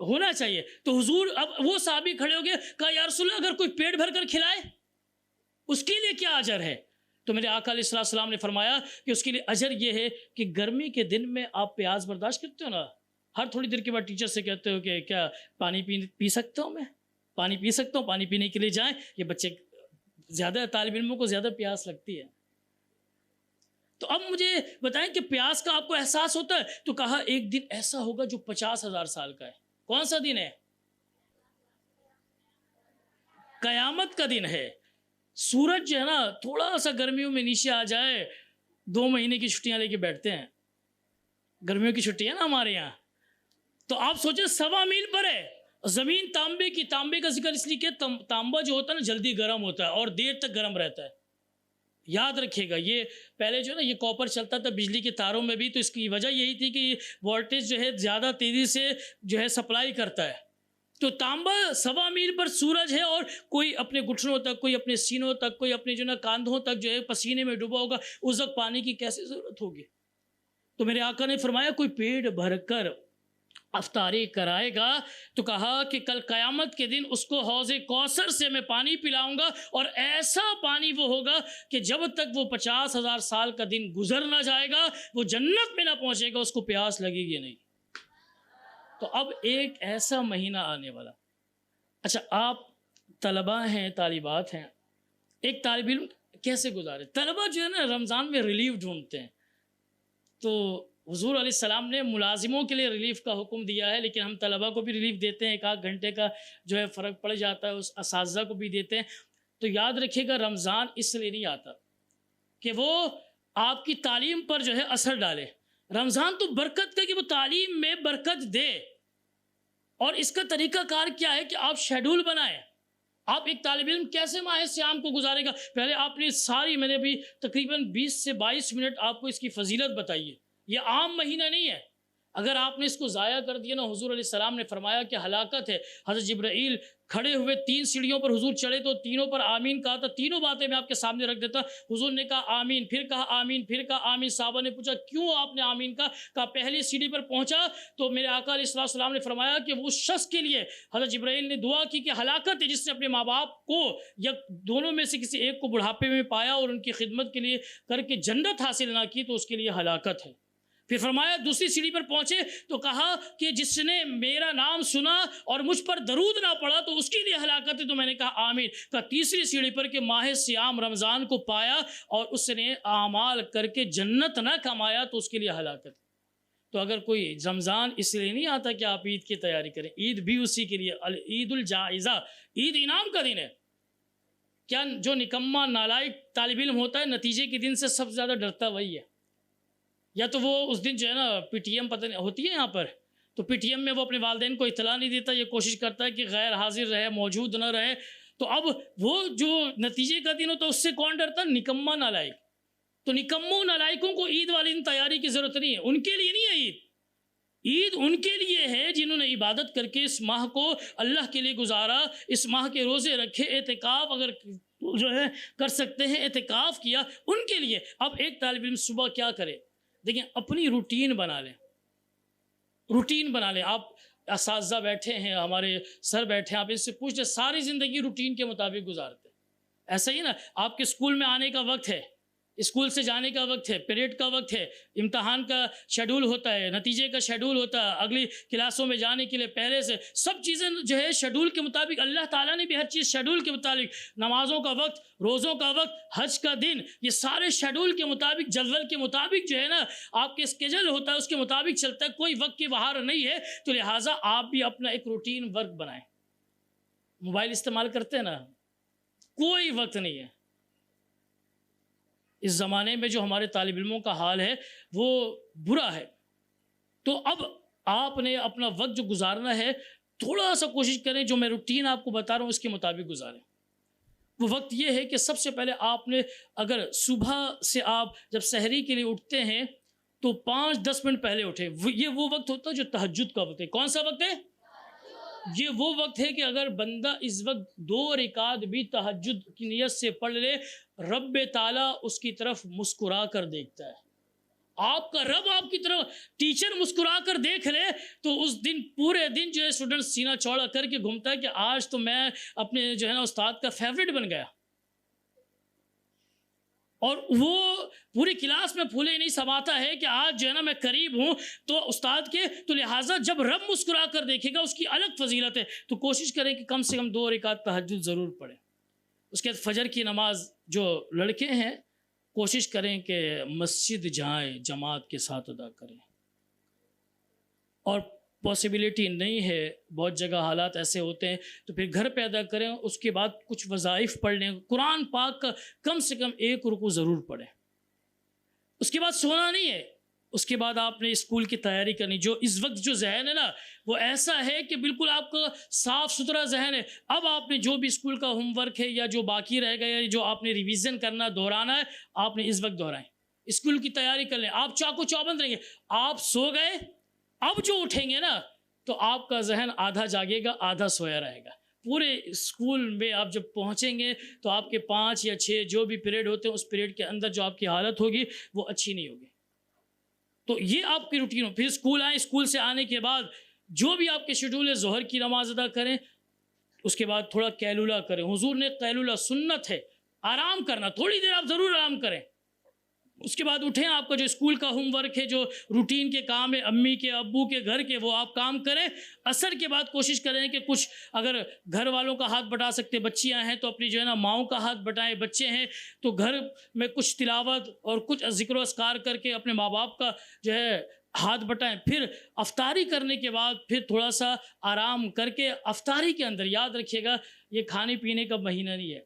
ہونا چاہیے۔ تو حضور، اب وہ صحابی کھڑے ہو گئے، کہا یا رسول اللہ اگر کوئی پیٹ بھر کر کھلائے اس کے لیے کیا اجر ہے؟ تو میرے آقا علیہ السلام نے فرمایا کہ اس کے لیے اجر یہ ہے کہ گرمی کے دن میں آپ پیاس برداشت کرتے ہو نا، ہر تھوڑی دیر کے بعد ٹیچر سے کہتے ہو کہ کیا پانی پی سکتا ہوں، میں پانی پی سکتا ہوں، پانی پینے کے لیے جائیں۔ یہ بچے زیادہ، طالب علموں کو زیادہ پیاس لگتی ہے۔ تو اب مجھے بتائیں کہ پیاس کا آپ کو احساس ہوتا ہے؟ تو کہا ایک دن ایسا ہوگا جو 50,000 سال کا ہے۔ کون سا دن ہے؟ قیامت کا دن ہے۔ سورج جو ہے نا تھوڑا سا گرمیوں میں نیچے آ جائے، 2 مہینے کی چھٹیاں لے کے بیٹھتے ہیں، گرمیوں کی چھٹی ہے نا ہمارے یہاں، تو آپ سوچیں 1.25 میل پر ہے زمین تانبے کی۔ تانبے کا ذکر اس لیے کہ تانبا جو ہوتا ہے نا جلدی گرم ہوتا ہے اور دیر تک گرم رہتا ہے۔ یاد رکھیے گا، یہ پہلے جو ہے نا یہ کاپر چلتا تھا بجلی کے تاروں میں بھی، تو اس کی وجہ یہی تھی کہ وولٹیج جو ہے زیادہ تیزی سے جو ہے سپلائی کرتا ہے۔ تو تانبا 1.25 میل پر سورج ہے، اور کوئی اپنے گھٹنوں تک، کوئی اپنے سینوں تک، کوئی اپنے جو ہے نا کاندھوں تک جو ہے پسینے میں ڈوبا ہوگا، اس وقت پانی کی کیسے ضرورت ہوگی؟ تو میرے آقا نے فرمایا کوئی پیٹ بھر کر افطاری کرائے گا تو کہا کہ کل قیامت کے دن اس کو حوض کوثر سے میں پانی پلاؤں گا، اور ایسا پانی وہ ہوگا کہ جب تک وہ 50,000 سال کا دن گزر نہ جائے گا وہ جنت میں نہ پہنچے گا، اس کو پیاس لگے گی نہیں۔ تو اب ایک ایسا مہینہ آنے والا۔ اچھا، آپ طلباء ہیں، طالبات ہیں، ایک طالب علم کیسے گزارے؟ طلباء جو ہے نا رمضان میں ریلیف ڈھونڈتے ہیں، تو حضور علیہ السلام نے ملازموں کے لیے ریلیف کا حکم دیا ہے، لیکن ہم طلباء کو بھی ریلیف دیتے ہیں، 1 گھنٹے کا جو ہے فرق پڑ جاتا ہے، اس اساتذہ کو بھی دیتے ہیں۔ تو یاد رکھیے گا رمضان اس لیے نہیں آتا کہ وہ آپ کی تعلیم پر جو ہے اثر ڈالے، رمضان تو برکت کا کہ وہ تعلیم میں برکت دے۔ اور اس کا طریقہ کار کیا ہے کہ آپ شیڈول بنائیں۔ آپ ایک طالب علم کیسے ماہ صیام کو گزارے گا؟ پہلے آپ نے ساری، میں نے بھی تقریباً 20 سے 22 منٹ آپ کو اس کی فضیلت بتائی ہے۔ یہ عام مہینہ نہیں ہے، اگر آپ نے اس کو ضائع کر دیا نا، حضور علیہ السلام نے فرمایا کہ ہلاکت ہے۔ حضرت جبرائیل کھڑے ہوئے 3 سیڑھیوں پر حضور چڑھے تو تینوں پر آمین کہا تھا۔ تینوں باتیں میں آپ کے سامنے رکھ دیتا۔ حضور نے کہا آمین، پھر کہا آمین، پھر کہا آمین۔ صحابہ نے پوچھا کیوں آپ نے آمین کہا پہلی سیڑھی پر پہنچا تو میرے آقا علیہ السلام نے فرمایا کہ وہ شخص کے لیے حضرت جبرائیل نے دعا کی کہ ہلاکت ہے جس نے اپنے ماں باپ کو یا دونوں میں سے کسی ایک کو بڑھاپے میں پایا اور ان کی خدمت کے لیے کر کے جنت حاصل نہ کی، تو اس کے لیے ہلاکت ہے۔ پھر فرمایا دوسری سیڑھی پر پہنچے تو کہا کہ جس نے میرا نام سنا اور مجھ پر درود نہ پڑا تو اس کے لیے ہلاکت ہے، تو میں نے کہا آمین۔ کہا تیسری سیڑھی پر کہ ماہ صیام رمضان کو پایا اور اس نے اعمال کر کے جنت نہ کمایا تو اس کے لیے ہلاکت۔ تو اگر کوئی رمضان اس لیے نہیں آتا کہ آپ عید کی تیاری کریں، عید بھی اسی کے لیے، عید الجائزہ، عید انعام کا دن ہے۔ کیا جو نکما نالائق طالب علم ہوتا ہے نتیجے کے دن سے سب سے زیادہ ڈرتا وہی ہے، یا تو وہ اس دن جو ہے نا پی ٹی ایم پتہ نہیں ہوتی ہے یہاں پر، تو پی ٹی ایم میں وہ اپنے والدین کو اطلاع نہیں دیتا، یہ کوشش کرتا ہے کہ غیر حاضر رہے، موجود نہ رہے۔ تو اب وہ جو نتیجے کا دن ہوتا ہے اس سے کون ڈرتا؟ نکما نالائق۔ تو نکموں نالائقوں کو عید والے دن تیاری کی ضرورت نہیں ہے، ان کے لیے نہیں ہے عید۔ عید ان کے لیے ہے جنہوں نے عبادت کر کے اس ماہ کو اللہ کے لیے گزارا، اس ماہ کے روزے رکھے، اعتکاف اگر جو ہے کر سکتے ہیں اعتکاف کیا، ان کے لیے۔ اب ایک طالب علم صبح کیا کرے؟ دیکھیں اپنی روٹین بنا لیں، روٹین بنا لیں۔ آپ اساتذہ بیٹھے ہیں، ہمارے سر بیٹھے ہیں، آپ ان سے پوچھ لیں ساری زندگی روٹین کے مطابق گزارتے ہیں، ایسا ہی نا؟ آپ کے اسکول میں آنے کا وقت ہے، اسکول سے جانے کا وقت ہے، پیریڈ کا وقت ہے، امتحان کا شیڈول ہوتا ہے، نتیجے کا شیڈول ہوتا ہے، اگلی کلاسوں میں جانے کے لیے پہلے سے سب چیزیں جو ہے شیڈول کے مطابق، اللہ تعالیٰ نے بھی ہر چیز شیڈول کے مطابق، نمازوں کا وقت، روزوں کا وقت، حج کا دن، یہ سارے شیڈول کے مطابق، جدول کے مطابق جو ہے نا آپ کے اسکیجول ہوتا ہے، اس کے مطابق چلتا ہے، کوئی وقت کی بہار نہیں ہے۔ تو لہٰذا آپ بھی اپنا ایک روٹین ورک بنائیں۔ موبائل استعمال کرتے ہیں نا, کوئی وقت نہیں ہے. اس زمانے میں جو ہمارے طالب علموں کا حال ہے وہ برا ہے. تو اب آپ نے اپنا وقت جو گزارنا ہے تھوڑا سا کوشش کریں, جو میں روٹین آپ کو بتا رہا ہوں اس کے مطابق گزاریں. وہ وقت یہ ہے کہ سب سے پہلے آپ نے, اگر صبح سے آپ جب سحری کے لیے اٹھتے ہیں تو 5-10 منٹ پہلے اٹھیں. یہ وہ وقت ہوتا ہے جو تہجد کا وقت ہے. کون سا وقت ہے؟ یہ وہ وقت ہے کہ اگر بندہ اس وقت 2 رکعت بھی تہجد کی نیت سے پڑھ لے, رب تعالیٰ اس کی طرف مسکرا کر دیکھتا ہے. آپ کا رب آپ کی طرف ٹیچر مسکرا کر دیکھ لے تو اس دن پورے دن جو ہے اسٹوڈنٹ سینہ چوڑا کر کے گھومتا ہے کہ آج تو میں اپنے جو ہے نا استاد کا فیوریٹ بن گیا. اور وہ پوری کلاس میں پھولے ہی نہیں سماتا ہے کہ آج جو ہے نا میں قریب ہوں تو استاد کے, تو لہٰذا جب رب مسکرا کر دیکھے گا اس کی الگ فضیلت ہے. تو کوشش کریں کہ کم سے کم 2 رکعت تہجد ضرور پڑھیں. اس کے بعد فجر کی نماز جو لڑکے ہیں کوشش کریں کہ مسجد جائیں, جماعت کے ساتھ ادا کریں. اور پاسبلٹی نہیں ہے, بہت جگہ حالات ایسے ہوتے ہیں تو پھر گھر پہ ادا کریں. اس کے بعد کچھ وظائف پڑھ لیں, قرآن پاک کا کم سے کم 1 رکوع ضرور پڑھیں. اس کے بعد سونا نہیں ہے. اس کے بعد آپ نے اسکول کی تیاری کرنی. جو اس وقت جو ذہن ہے نا وہ ایسا ہے کہ بالکل آپ کا صاف ستھرا ذہن ہے. اب آپ نے جو بھی اسکول کا ہوم ورک ہے یا جو باقی رہ گیا یا جو آپ نے ریویژن کرنا دہرانا ہے آپ نے اس وقت دہرائیں. اسکول کی تیاری کر لیں. آپ چاقو چوبند رہیں گے. آپ سو گئے, اب جو اٹھیں گے نا تو آپ کا ذہن آدھا جاگے گا آدھا سویا رہے گا. پورے اسکول میں آپ جب پہنچیں گے تو آپ کے 5 یا 6 جو بھی پیریڈ ہوتے ہیں اس پیریڈ کے اندر جو آپ کی حالت ہوگی وہ اچھی نہیں ہوگی. تو یہ آپ کی روٹین ہو. پھر اسکول آئیں, اسکول سے آنے کے بعد جو بھی آپ کے شیڈول ہے ظہر کی نماز ادا کریں. اس کے بعد تھوڑا قیلولہ کریں. حضور نے قیلولہ سنت ہے, آرام کرنا, تھوڑی دیر آپ ضرور آرام کریں. اس کے بعد اٹھیں, آپ کا جو اسکول کا ہوم ورک ہے, جو روٹین کے کام ہے امی کے ابو کے گھر کے, وہ آپ کام کریں. عصر کے بعد کوشش کریں کہ کچھ اگر گھر والوں کا ہاتھ بٹا سکتے, بچیاں ہیں تو اپنی جو ہے نا ماؤں کا ہاتھ بٹائیں, بچے ہیں تو گھر میں کچھ تلاوت اور کچھ ذکر و اذکار کر کے اپنے ماں باپ کا جو ہے ہاتھ بٹائیں. پھر افطاری کرنے کے بعد پھر تھوڑا سا آرام کر کے, افطاری کے اندر یاد رکھیے گا یہ کھانے پینے کا مہینہ نہیں ہے.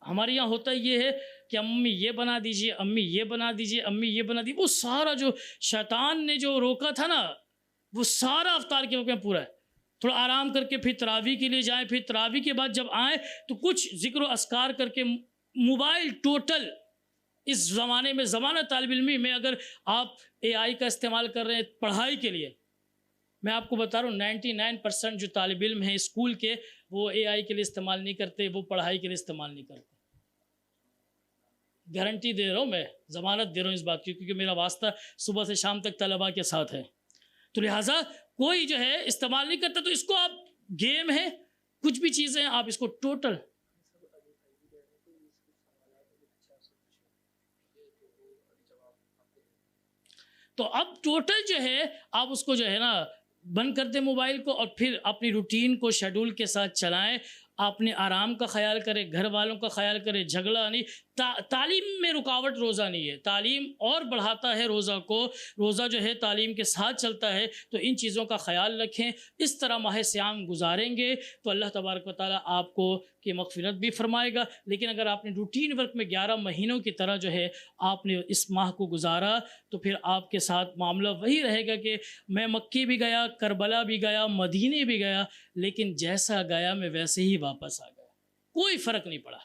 ہمارے یہاں ہوتا یہ ہے کہ امی یہ بنا دیجئے, امی یہ بنا دیجئے, امی یہ بنا دیجئے. وہ سارا جو شیطان نے جو روکا تھا نا وہ سارا افطار کے وقت میں پورا ہے. تھوڑا آرام کر کے پھر تراویح کے لیے جائیں. پھر تراویح کے بعد جب آئیں تو کچھ ذکر و اذکار کر کے. موبائل ٹوٹل اس زمانے میں, زمانہ طالب علمی میں اگر آپ AI کا استعمال کر رہے ہیں پڑھائی کے لیے, میں آپ کو بتا رہا ہوں 99% جو طالب علم ہیں اسکول کے وہ AI کے لیے استعمال نہیں کرتے, وہ پڑھائی کے لیے استعمال نہیں کرتے. گارنٹی دے رہا ہوں, میں ضمانت دے رہا ہوں اس بات کی, کیونکہ میرا واسطہ صبح سے شام تک طلباء کے ساتھ ہے. تو لہٰذا کوئی جو ہے استعمال نہیں کرتا. تو اس کو آپ گیم ہے, کچھ بھی چیزیں ہیں, آپ اس کو ٹوٹل تو اب ٹوٹل جو ہے آپ اس کو جو ہے نا بند کر دیں موبائل کو, اور پھر اپنی روٹین کو شیڈول کے ساتھ چلائیں. اپنے آرام کا خیال کریں, گھر والوں کا خیال کریں. جھگڑا نہیں, تعلیم میں رکاوٹ روزہ نہیں ہے, تعلیم اور بڑھاتا ہے روزہ کو. روزہ جو ہے تعلیم کے ساتھ چلتا ہے. تو ان چیزوں کا خیال رکھیں. اس طرح ماہ صیام گزاریں گے تو اللہ تبارک و تعالیٰ آپ کو کی مغفرت بھی فرمائے گا. لیکن اگر آپ نے روٹین ورک میں 11 مہینوں کی طرح جو ہے آپ نے اس ماہ کو گزارا تو پھر آپ کے ساتھ معاملہ وہی رہے گا کہ میں مکے بھی گیا, کربلا بھی گیا, مدینے بھی گیا, لیکن جیسا گیا میں ویسے ہی واپس آ گیا, کوئی فرق نہیں پڑا.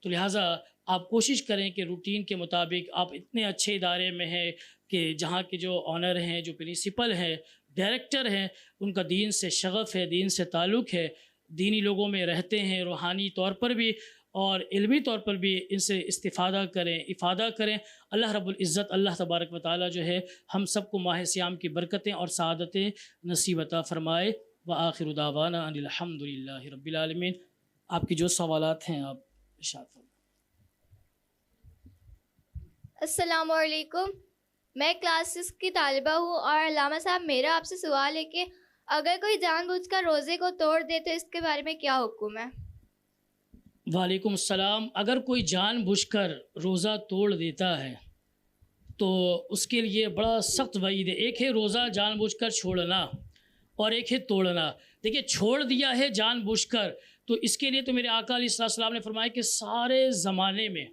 تو لہٰذا آپ کوشش کریں کہ روٹین کے مطابق. آپ اتنے اچھے ادارے میں ہیں کہ جہاں کے جو آنر ہیں, جو پرنسپل ہیں, ڈائریکٹر ہیں, ان کا دین سے شغف ہے, دین سے تعلق ہے, دینی لوگوں میں رہتے ہیں, روحانی طور پر بھی اور علمی طور پر بھی ان سے استفادہ کریں, افادہ کریں. اللہ رب العزت اللہ تبارک و تعالیٰ جو ہے ہم سب کو ماہ صیام کی برکتیں اور سعادتیں نصیب عطا فرمائے. وآخر دعوانا ان الحمد للہ رب العالمین. آپ کی جو سوالات ہیں آپ ارشاد فرمائیں. السلام علیکم. میں کلاس 6 کی طالبہ ہوں اور علامہ صاحب میرا آپ سے سوال ہے کہ اگر کوئی جان بوجھ کر روزے کو توڑ دے تو اس کے بارے میں کیا حکم ہے؟ وعلیکم السلام. اگر کوئی جان بوجھ کر روزہ توڑ دیتا ہے تو اس کے لیے بڑا سخت وعید ہے. ایک ہے روزہ جان بوجھ کر چھوڑنا, اور ایک ہے توڑنا. دیکھیے چھوڑ دیا ہے جان بوجھ کر, تو اس کے لیے تو میرے آقا علیہ السلام نے فرمایا کہ سارے زمانے میں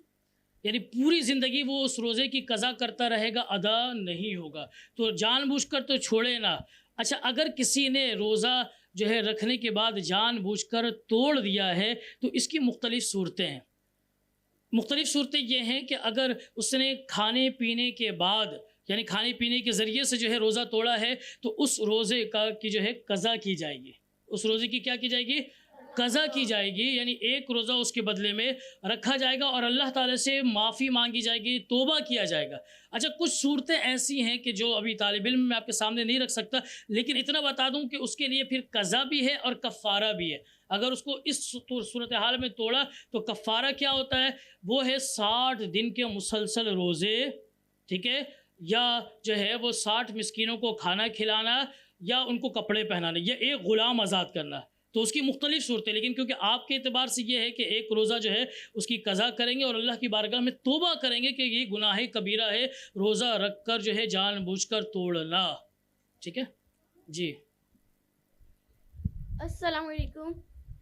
یعنی پوری زندگی وہ اس روزے کی قضا کرتا رہے گا, ادا نہیں ہوگا. تو جان بوجھ کر تو چھوڑے نہ. اچھا اگر کسی نے روزہ جو ہے رکھنے کے بعد جان بوجھ کر توڑ دیا ہے تو اس کی مختلف صورتیں ہیں. مختلف صورتیں یہ ہیں کہ اگر اس نے کھانے پینے کے بعد یعنی کھانے پینے کے ذریعے سے جو ہے روزہ توڑا ہے تو اس روزے کی جو ہے قضا کی جائے گی. اس روزے کی کیا کی جائے گی؟ قضا کی جائے گی. یعنی ایک روزہ اس کے بدلے میں رکھا جائے گا اور اللہ تعالیٰ سے معافی مانگی جائے گی, توبہ کیا جائے گا. اچھا کچھ صورتیں ایسی ہیں کہ جو ابھی طالب علم میں آپ کے سامنے نہیں رکھ سکتا, لیکن اتنا بتا دوں کہ اس کے لیے پھر قضا بھی ہے اور کفارہ بھی ہے. اگر اس کو اس صورتحال میں توڑا تو کفارہ کیا ہوتا ہے؟ وہ ہے 60 دن کے مسلسل روزے, ٹھیک ہے, یا جو ہے وہ 60 مسکینوں کو کھانا کھلانا یا ان کو کپڑے پہنانے یا ایک غلام آزاد کرنا. تو اس کی مختلف صورتیں, لیکن کیونکہ آپ کے اعتبار سے یہ ہے کہ ایک روزہ جو ہے اس کی قضا کریں گے اور اللہ کی بارگاہ میں توبہ کریں گے کہ یہ گناہ کبیرہ ہے روزہ رکھ کر جو ہے جان بوجھ کر توڑنا. ٹھیک ہے جی. السلام علیکم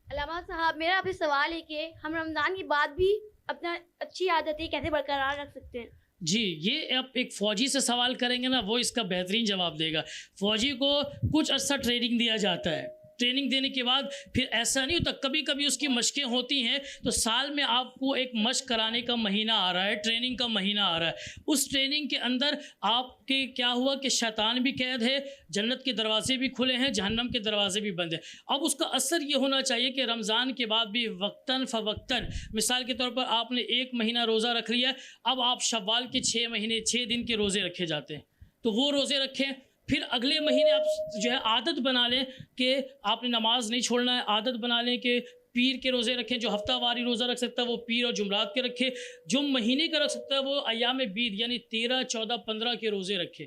علامہ صاحب, میرا آپ سے سوال ہے کہ ہم رمضان کے بعد بھی اپنا اچھی عادتیں کیسے برقرار رکھ سکتے ہیں؟ جی یہ آپ ایک فوجی سے سوال کریں گے نا, وہ اس کا بہترین جواب دے گا. فوجی کو کچھ عرصہ ٹریننگ دیا جاتا ہے, ٹریننگ دینے کے بعد پھر ایسا نہیں ہوتا, کبھی کبھی اس کی مشقیں ہوتی ہیں تو سال میں آپ کو ایک مشق کرانے کا مہینہ آ رہا ہے, ٹریننگ کا مہینہ آ رہا ہے. اس ٹریننگ کے اندر آپ کے کیا ہوا کہ شیطان بھی قید ہے, جنت کے دروازے بھی کھلے ہیں, جہنم کے دروازے بھی بند ہیں. اب اس کا اثر یہ ہونا چاہیے کہ رمضان کے بعد بھی وقتاً فوقتاً, مثال کے طور پر آپ نے 1 مہینہ روزہ رکھ لیا, اب آپ شوال کے 6 دن کے روزے رکھے جاتے ہیں تو وہ روزے رکھیں. پھر اگلے مہینے آپ جو ہے عادت بنا لیں کہ آپ نے نماز نہیں چھوڑنا ہے, عادت بنا لیں کہ پیر کے روزے رکھیں. جو ہفتہ واری روزہ رکھ سکتا ہے وہ پیر اور جمعرات کے رکھے, جو مہینے کا رکھ سکتا ہے وہ ایام بید یعنی 13, 14, 15 کے روزے رکھے.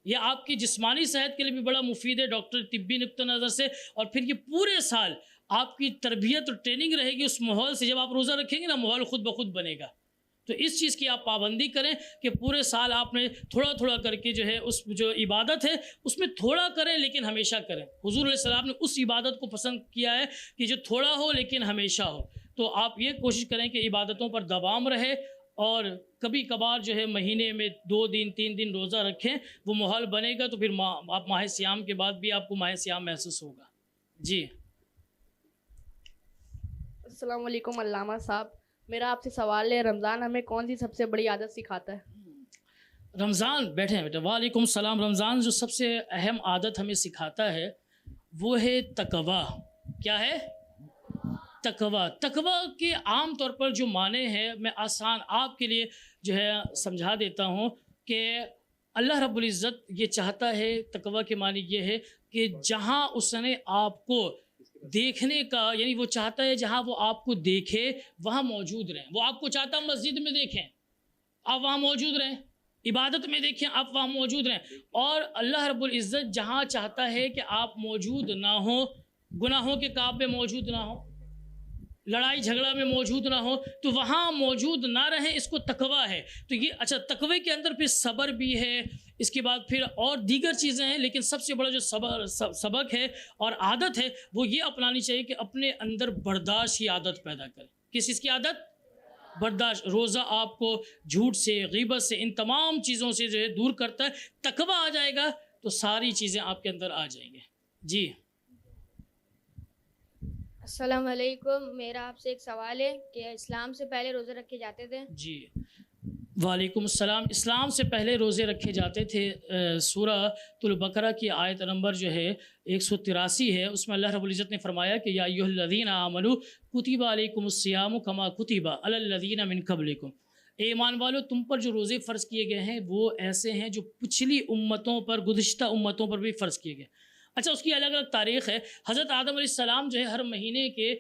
یہ آپ کی جسمانی صحت کے لیے بھی بڑا مفید ہے ڈاکٹر طبی نقطہ نظر سے, اور پھر یہ پورے سال آپ کی تربیت اور ٹریننگ رہے گی اس ماحول سے. جب آپ روزہ رکھیں گے نا ماحول خود بخود بنے گا. تو اس چیز کی آپ پابندی کریں کہ پورے سال آپ نے تھوڑا تھوڑا کر کے جو ہے اس جو عبادت ہے اس میں تھوڑا کریں لیکن ہمیشہ کریں. حضور علیہ السلام نے اس عبادت کو پسند کیا ہے کہ جو تھوڑا ہو لیکن ہمیشہ ہو. تو آپ یہ کوشش کریں کہ عبادتوں پر دوام رہے, اور کبھی کبھار جو ہے مہینے میں 2 دن 3 دن روزہ رکھیں, وہ ماحول بنے گا تو پھر آپ ماہ سیام کے بعد بھی آپ کو ماہ سیام محسوس ہوگا. جی. السلام علیکم علامہ صاحب, میرا آپ سے سوال ہے, رمضان ہمیں کون سی سب سے بڑی عادت سکھاتا ہے؟ رمضان بیٹھے وعلیکم السلام. رمضان جو سب سے اہم عادت ہمیں سکھاتا ہے وہ ہے تقویٰ. کیا ہے؟ تقویٰ. تقویٰ کے عام طور پر جو معنی ہے میں آسان آپ کے لیے جو ہے سمجھا دیتا ہوں کہ اللہ رب العزت یہ چاہتا ہے, تقویٰ کے معنی یہ ہے کہ جہاں اس نے آپ کو دیکھنے کا, یعنی وہ چاہتا ہے جہاں وہ آپ کو دیکھے وہاں موجود رہیں. وہ آپ کو چاہتا ہے مسجد میں دیکھیں آپ وہاں موجود رہیں, عبادت میں دیکھیں آپ وہاں موجود رہیں. اور اللہ رب العزت جہاں چاہتا ہے کہ آپ موجود نہ ہوں, گناہوں کے کعب میں موجود نہ ہوں, لڑائی جھگڑا میں موجود نہ ہو, تو وہاں موجود نہ رہیں, اس کو تقویٰ ہے. تو یہ اچھا تقوی کے اندر پھر صبر بھی ہے, اس کے بعد پھر اور دیگر چیزیں ہیں, لیکن سب سے بڑا جو سبق ہے اور عادت ہے وہ یہ اپنانی چاہیے کہ اپنے اندر برداشت کی عادت پیدا کریں. کس چیز کی عادت؟ برداشت. روزہ آپ کو جھوٹ سے, غیبت سے, ان تمام چیزوں سے جو ہے دور کرتا ہے. تقویٰ آ جائے گا تو ساری چیزیں آپ کے اندر آ جائیں گے. جی. السلام علیکم, میرا آپ سے ایک سوال ہے کہ اسلام سے پہلے روزے رکھے جاتے تھے؟ جی وعلیکم السلام. اسلام سے پہلے روزے رکھے جاتے تھے. سورہ البقرہ کی آیت نمبر جو ہے 183 ہے, اس میں اللہ رب العزت نے فرمایا کہ یا ایھا الذین آمنوا کتب علیکم الصیام کما کتب علی الذین من قبلکم. اے ایمان والو, تم پر جو روزے فرض کیے گئے ہیں وہ ایسے ہیں جو پچھلی امتوں پر, گزشتہ امتوں پر بھی فرض کیے گئے. اچھا اس کی الگ الگ تاریخ ہے. حضرت آدم علیہ السلام جو ہے ہر مہینے کے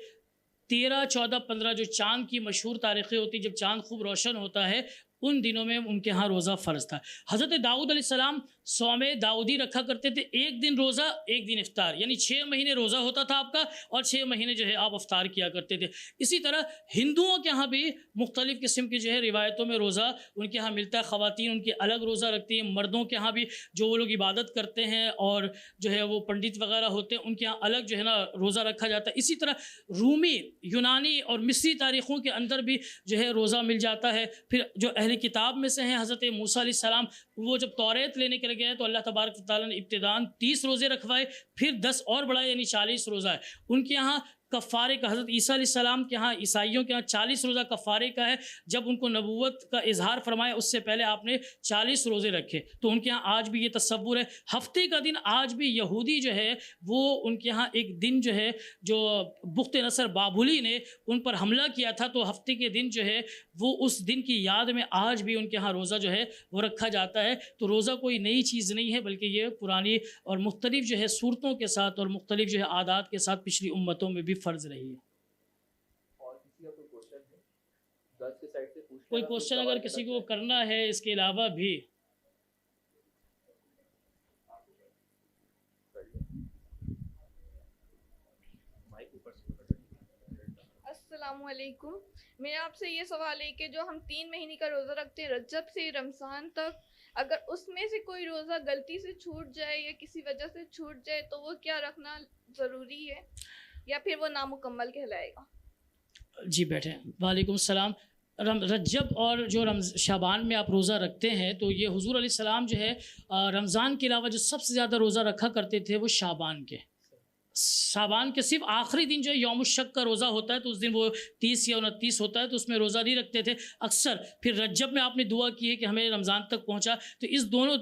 13, 14, 15 جو چاند کی مشہور تاریخیں ہوتی, جب چاند خوب روشن ہوتا ہے ان دنوں میں ان کے ہاں روزہ فرض تھا. حضرت داؤد علیہ السلام صوم داؤدی رکھا کرتے تھے، ایک دن روزہ ایک دن افطار، یعنی 6 مہینے روزہ ہوتا تھا آپ کا اور 6 مہینے جو ہے آپ افطار کیا کرتے تھے۔ اسی طرح ہندوؤں کے ہاں بھی مختلف قسم کی جو ہے روایتوں میں روزہ ان کے ہاں ملتا ہے، خواتین ان کی الگ روزہ رکھتی ہیں، مردوں کے ہاں بھی جو وہ لوگ عبادت کرتے ہیں اور جو ہے وہ پنڈت وغیرہ ہوتے ہیں ان کے ہاں الگ جو ہے نا روزہ رکھا جاتا ہے۔ اسی طرح رومی، یونانی اور مصری تاریخوں کے اندر بھی جو ہے روزہ مل جاتا ہے۔ پھر جو اہل کتاب میں سے ہیں حضرت موسیٰ علیہ السلام، وہ جب توریت لینے کے لیے گئے تو اللہ تبارک و تعالیٰ نے ابتداً 30 روزے رکھوائے، پھر 10 اور بڑھائے، یعنی 40 روزہ ہے۔ ان کے یہاں کفارے کا، حضرت عیسیٰ علیہ السلام کے ہاں، عیسائیوں کے ہاں 40 روزہ کفارے کا ہے۔ جب ان کو نبوت کا اظہار فرمایا اس سے پہلے آپ نے 40 روزے رکھے، تو ان کے ہاں آج بھی یہ تصور ہے۔ ہفتے کا دن آج بھی یہودی جو ہے وہ ان کے ہاں ایک دن جو ہے، جو بخت نصر بابلی نے ان پر حملہ کیا تھا، تو ہفتے کے دن جو ہے وہ اس دن کی یاد میں آج بھی ان کے ہاں روزہ جو ہے وہ رکھا جاتا ہے۔ تو روزہ کوئی نئی چیز نہیں ہے، بلکہ یہ پرانی اور مختلف جو ہے صورتوں کے ساتھ اور مختلف جو ہے عادات کے ساتھ پچھلی امتوں میں بھی فرض رہی ہے۔ اور کسی کا کوئی کوشچن ہے؟ گرلز کے سائڈ سے پوچھنا، کوئی کوشچن اگر کسی کو کرنا ہے اس کے علاوہ بھی؟ السلام علیکم، میرا آپ سے یہ سوال ہے کہ جو ہم 3 مہینے کا روزہ رکھتے ہیں رجب سے رمضان تک، اگر اس میں سے کوئی روزہ غلطی سے چھوٹ جائے یا کسی وجہ سے چھوٹ جائے تو وہ کیا رکھنا ضروری ہے یا پھر وہ نامکمل کہلائے گا؟ جی بیٹھیں۔ وعلیکم السلام۔ رجب اور جو شعبان میں آپ روزہ رکھتے ہیں تو یہ حضور علیہ السلام جو ہے رمضان کے علاوہ جو سب سے زیادہ روزہ رکھا کرتے تھے وہ شعبان کے صرف آخری دن جو ہے یوم الشک کا روزہ ہوتا ہے، تو اس دن وہ 30 یا 29 ہوتا ہے، تو اس میں روزہ نہیں رکھتے تھے اکثر۔ پھر رجب میں آپ نے دعا کی ہے کہ ہمیں رمضان تک پہنچا، تو اس دونوں،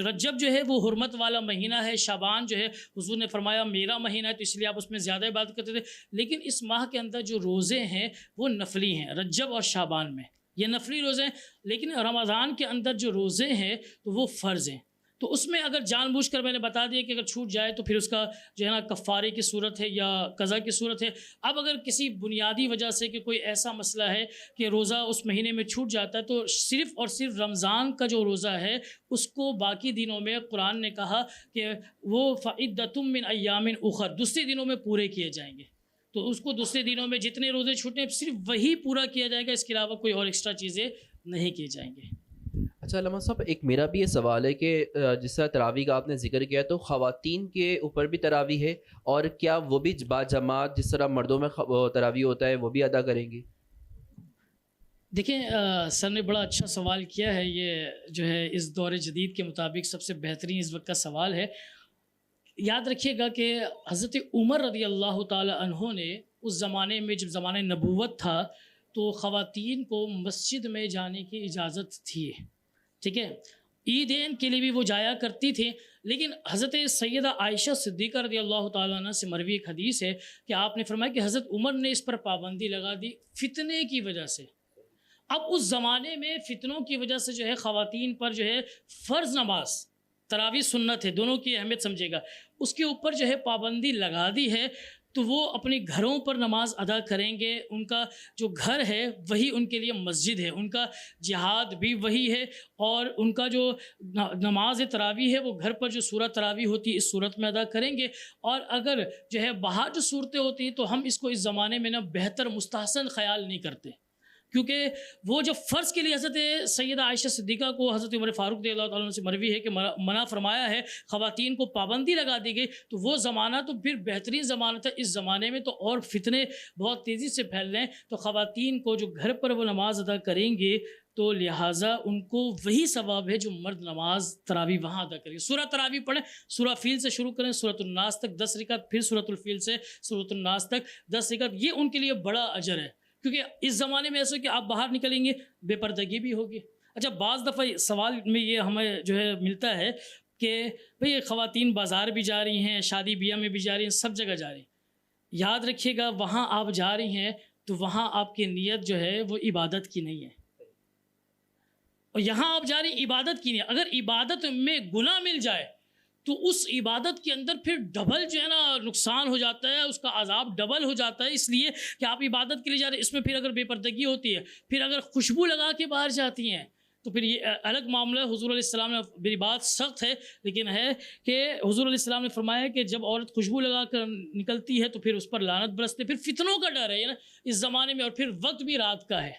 رجب جو ہے وہ حرمت والا مہینہ ہے، شعبان جو ہے حضور نے فرمایا میرا مہینہ ہے، تو اس لیے آپ اس میں زیادہ عبادت کرتے تھے۔ لیکن اس ماہ کے اندر جو روزے ہیں وہ نفلی ہیں، رجب اور شعبان میں یہ نفلی روزے ہیں، لیکن رمضان کے اندر جو روزے ہیں تو وہ فرض ہیں۔ تو اس میں اگر جان بوجھ کر میں نے بتا دیا کہ اگر چھوٹ جائے تو پھر اس کا جو ہے نا کفارے کی صورت ہے یا قضا کی صورت ہے۔ اب اگر کسی بنیادی وجہ سے کہ کوئی ایسا مسئلہ ہے کہ روزہ اس مہینے میں چھوٹ جاتا ہے، تو صرف اور صرف رمضان کا جو روزہ ہے اس کو باقی دنوں میں قرآن نے کہا کہ وہ فعدۃ من ایام اخر، دوسرے دنوں میں پورے کیے جائیں گے، تو اس کو دوسرے دنوں میں جتنے روزے چھوٹے صرف وہی پورا کیا جائے گا، اس کے علاوہ کوئی اور ایکسٹرا چیزیں نہیں کی جائیں گے۔ اچھا علامہ صاحب، ایک میرا بھی یہ سوال ہے کہ جس طرح تراویح کا آپ نے ذکر کیا تو خواتین کے اوپر بھی تراویح ہے، اور کیا وہ بھی با جماعت جس طرح مردوں میں تراویح ہوتا ہے وہ بھی ادا کریں گی؟ دیکھیں سر نے بڑا اچھا سوال کیا ہے، یہ جو ہے اس دور جدید کے مطابق سب سے بہترین اس وقت کا سوال ہے۔ یاد رکھیے گا کہ حضرت عمر رضی اللہ تعالی عنہ نے اس زمانے میں، جب زمانہ نبوت تھا، تو خواتین کو مسجد میں جانے کی اجازت تھی، ٹھیک ہے، عیدین کے لیے بھی وہ جایا کرتی تھیں۔ لیکن حضرت سیدہ عائشہ صدیقہ رضی اللہ تعالیٰ عنہ سے مروی ایک حدیث ہے کہ آپ نے فرمایا کہ حضرت عمر نے اس پر پابندی لگا دی فتنے کی وجہ سے۔ اب اس زمانے میں فتنوں کی وجہ سے جو ہے خواتین پر جو ہے فرض نماز، تراویح سنت ہے، دونوں کی اہمیت سمجھے گا، اس کے اوپر جو ہے پابندی لگا دی ہے، تو وہ اپنے گھروں پر نماز ادا کریں گے۔ ان کا جو گھر ہے وہی ان کے لیے مسجد ہے، ان کا جہاد بھی وہی ہے، اور ان کا جو نماز تراویح ہے وہ گھر پر جو سورہ تراویح ہوتی ہے اس صورت میں ادا کریں گے۔ اور اگر جو ہے باہر جو صورتیں ہوتی ہیں تو ہم اس کو اس زمانے میں بہتر مستحسن خیال نہیں کرتے، کیونکہ وہ جو فرض کے لیے حضرت سیدہ عائشہ صدیقہ کو حضرت عمر فاروق رضی اللہ تعالیٰ عنہ سے مروی ہے کہ منع فرمایا ہے، خواتین کو پابندی لگا دی گئی، تو وہ زمانہ تو پھر بہترین زمانہ تھا۔ اس زمانے میں تو اور فتنے بہت تیزی سے پھیل رہے ہیں، تو خواتین کو جو گھر پر وہ نماز ادا کریں گے تو لہٰذا ان کو وہی ثواب ہے جو مرد نماز تراویح وہاں ادا کریں۔ سورہ تراویح پڑھیں، سورہ فیل سے شروع کریں، سورۃ الناس تک 10 رکعت، پھر سورۃ الفیل سے سورۃ الناس تک 10 رکعت، یہ ان کے لیے بڑا اجر ہے، کیونکہ اس زمانے میں ایسا کہ آپ باہر نکلیں گے بے پردگی بھی ہوگی۔ اچھا، بعض دفعہ سوال میں یہ ہمیں جو ہے ملتا ہے کہ بھئی خواتین بازار بھی جا رہی ہیں، شادی بیاہ میں بھی جا رہی ہیں، سب جگہ جا رہی ہیں۔ یاد رکھیے گا وہاں آپ جا رہی ہیں تو وہاں آپ کی نیت جو ہے وہ عبادت کی نہیں ہے، اور یہاں آپ جا رہی ہیں عبادت کی نہیں ہے۔ اگر عبادت میں گناہ مل جائے تو اس عبادت کے اندر پھر ڈبل جو ہے نا نقصان ہو جاتا ہے، اس کا عذاب ڈبل ہو جاتا ہے، اس لیے کہ آپ عبادت کے لیے جا رہے ہیں۔ اس میں پھر اگر بے پردگی ہوتی ہے، پھر اگر خوشبو لگا کے باہر جاتی ہیں تو پھر یہ الگ معاملہ ہے. حضور علیہ السلام نے, میری بات سخت ہے لیکن ہے کہ حضور علیہ السلام نے فرمایا کہ جب عورت خوشبو لگا کر نکلتی ہے تو پھر اس پر لعنت برستے, پھر فتنوں کا ڈر ہے نا اس زمانے میں, اور پھر وقت بھی رات کا ہے.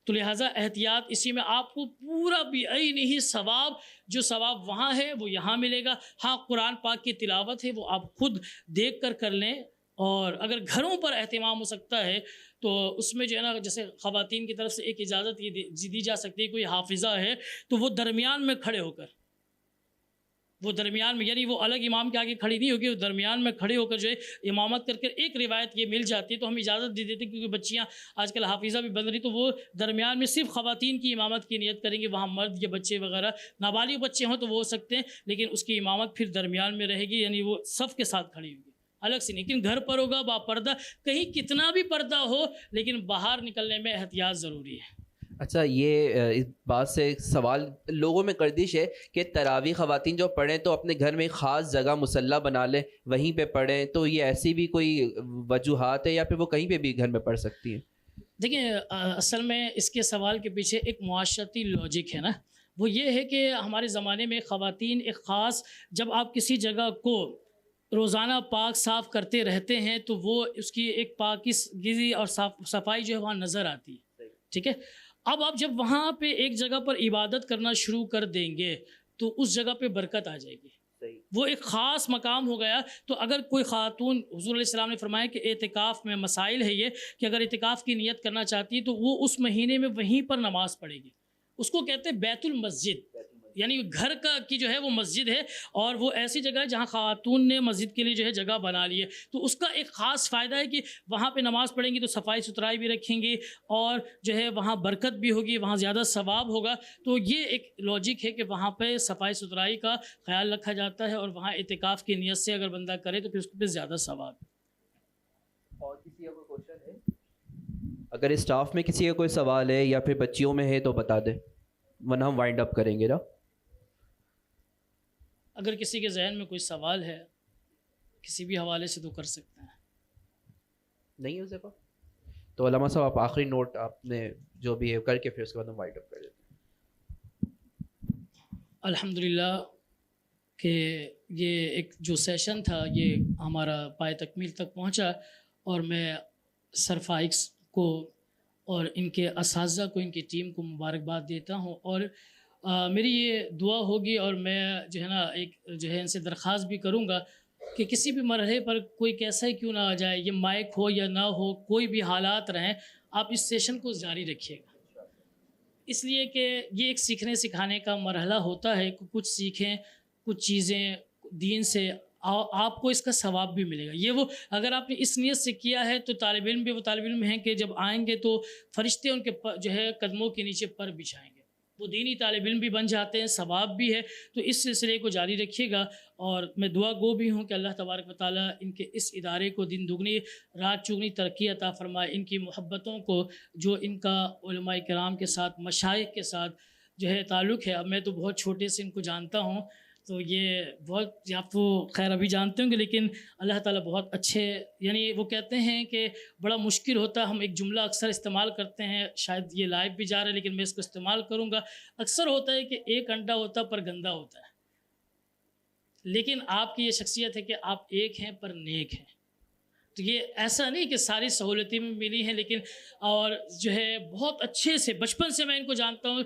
تو لہٰذا احتیاط اسی میں, آپ کو پورا بعین ہی ثواب, جو ثواب وہاں ہے وہ یہاں ملے گا. ہاں قرآن پاک کی تلاوت ہے وہ آپ خود دیکھ کر لیں, اور اگر گھروں پر اہتمام ہو سکتا ہے تو اس میں جو ہے نا جیسے خواتین کی طرف سے ایک اجازت یہ دی جا سکتی ہے, کوئی حافظہ ہے تو وہ درمیان میں کھڑے ہو کر, وہ درمیان میں, یعنی وہ الگ امام کے آگے کھڑی نہیں ہوگی, وہ درمیان میں کھڑے ہو کر جو ہے امامت کر ایک روایت یہ مل جاتی ہے تو ہم اجازت دے دیتے ہیں, کیونکہ بچیاں آج کل حافظہ بھی بن رہی, تو وہ درمیان میں صرف خواتین کی امامت کی نیت کریں گے. وہاں مرد یا بچے وغیرہ نابالغ بچے ہوں تو وہ ہو سکتے ہیں, لیکن اس کی امامت پھر درمیان میں رہے گی, یعنی وہ صف کے ساتھ کھڑی ہوگی الگ سے نہیں. لیکن گھر پر ہوگا با پردہ, کہیں کتنا بھی پردہ ہو لیکن باہر نکلنے میں احتیاط ضروری ہے. اچھا, یہ اس بات سے ایک سوال لوگوں میں گردش ہے کہ تراویح خواتین جو پڑھیں تو اپنے گھر میں ایک خاص جگہ مصلی بنا لیں, وہیں پہ پڑھیں, تو یہ ایسی بھی کوئی وجوہات ہے یا پھر وہ کہیں پہ بھی گھر میں پڑھ سکتی ہیں؟ دیکھیں اصل میں اس کے سوال کے پیچھے ایک معاشرتی لاجک ہے نا, وہ یہ ہے کہ ہمارے زمانے میں خواتین ایک خاص, جب آپ کسی جگہ کو روزانہ پاک صاف کرتے رہتے ہیں تو وہ اس کی ایک پاکیزگی اور صفائی جو ہے وہاں نظر آتی ہے. ٹھیک ہے, اب آپ جب وہاں پہ ایک جگہ پر عبادت کرنا شروع کر دیں گے تو اس جگہ پہ برکت آ جائے گی, وہ ایک خاص مقام ہو گیا. تو اگر کوئی خاتون, حضور علیہ السلام نے فرمایا کہ اعتکاف میں مسائل ہے یہ کہ اگر اعتکاف کی نیت کرنا چاہتی ہے تو وہ اس مہینے میں وہیں پر نماز پڑھے گی. اس کو کہتے ہیں بیت المسجد, یعنی گھر کا کی جو ہے وہ مسجد ہے, اور وہ ایسی جگہ ہے جہاں خاتون نے مسجد کے لیے جو ہے جگہ بنا لی ہے. تو اس کا ایک خاص فائدہ ہے کہ وہاں پہ نماز پڑھیں گی تو صفائی ستھرائی بھی رکھیں گی, اور جو ہے وہاں برکت بھی ہوگی, وہاں زیادہ ثواب ہوگا. تو یہ ایک لاجک ہے کہ وہاں پہ صفائی ستھرائی کا خیال رکھا جاتا ہے, اور وہاں اعتکاف کی نیت سے اگر بندہ کرے تو پھر اس پہ زیادہ ثواب. اور کسی کا کوئی کوشچن ہے؟ اگر اسٹاف میں کسی کا کوئی سوال ہے یا پھر بچیوں میں ہے تو بتا دیں, ورنہ ہم وائنڈ اپ کریں گے نا. اگر کسی کے ذہن میں کوئی سوال ہے کسی بھی حوالے سے تو کر سکتے ہیں. نہیں ہو سکا تو علامہ صاحب آپ آخری نوٹ آپ نے جو بھی ہے کر کے پھر اس کے بعد ہم وائنڈ اپ کر دیتے ہیں. الحمدللہ کہ یہ ایک جو سیشن تھا یہ ہمارا پائے تکمیل تک پہنچا, اور میں سر فائقس کو اور ان کے اساتذہ کو, ان کی ٹیم کو مبارکباد دیتا ہوں. اور میری یہ دعا ہوگی, اور میں جو ہے نا ایک جو ہے ان سے درخواست بھی کروں گا کہ کسی بھی مرحلے پر کوئی کیسا ہی کیوں نہ آ جائے, یہ مائک ہو یا نہ ہو, کوئی بھی حالات رہیں, آپ اس سیشن کو جاری رکھیے گا. اس لیے کہ یہ ایک سیکھنے سکھانے کا مرحلہ ہوتا ہے, کچھ سیکھیں, کچھ چیزیں دین سے, آپ کو اس کا ثواب بھی ملے گا. یہ وہ اگر آپ نے اس نیت سے کیا ہے تو طالب علم بھی وہ طالب علم ہیں کہ جب آئیں گے تو فرشتے ان کے جو ہے قدموں کے نیچے پر بچھائیں گے, وہ دینی طالب علم بھی بن جاتے ہیں, ثواب بھی ہے. تو اس سلسلے کو جاری رکھیے گا, اور میں دعا گو بھی ہوں کہ اللہ تبارک و تعالیٰ ان کے اس ادارے کو دن دگنی رات چگنی ترقی عطا فرمائے. ان کی محبتوں کو جو ان کا علماء کرام کے ساتھ, مشائخ کے ساتھ جو ہے تعلق ہے, اب میں تو بہت چھوٹے سے ان کو جانتا ہوں, تو یہ بہت, آپ تو خیر ابھی جانتے ہوں گے, لیکن اللہ تعالیٰ بہت اچھے, یعنی وہ کہتے ہیں کہ بڑا مشکل ہوتا ہے, ہم ایک جملہ اکثر استعمال کرتے ہیں, شاید یہ لائیو بھی جا رہا ہے لیکن میں اس کو استعمال کروں گا. اکثر ہوتا ہے کہ ایک انڈا ہوتا پر گندا ہوتا ہے, لیکن آپ کی یہ شخصیت ہے کہ آپ ایک ہیں پر نیک ہیں. تو یہ ایسا نہیں کہ ساری سہولتیں میں ملی ہیں, لیکن اور جو ہے بہت اچھے سے بچپن سے میں ان کو جانتا ہوں,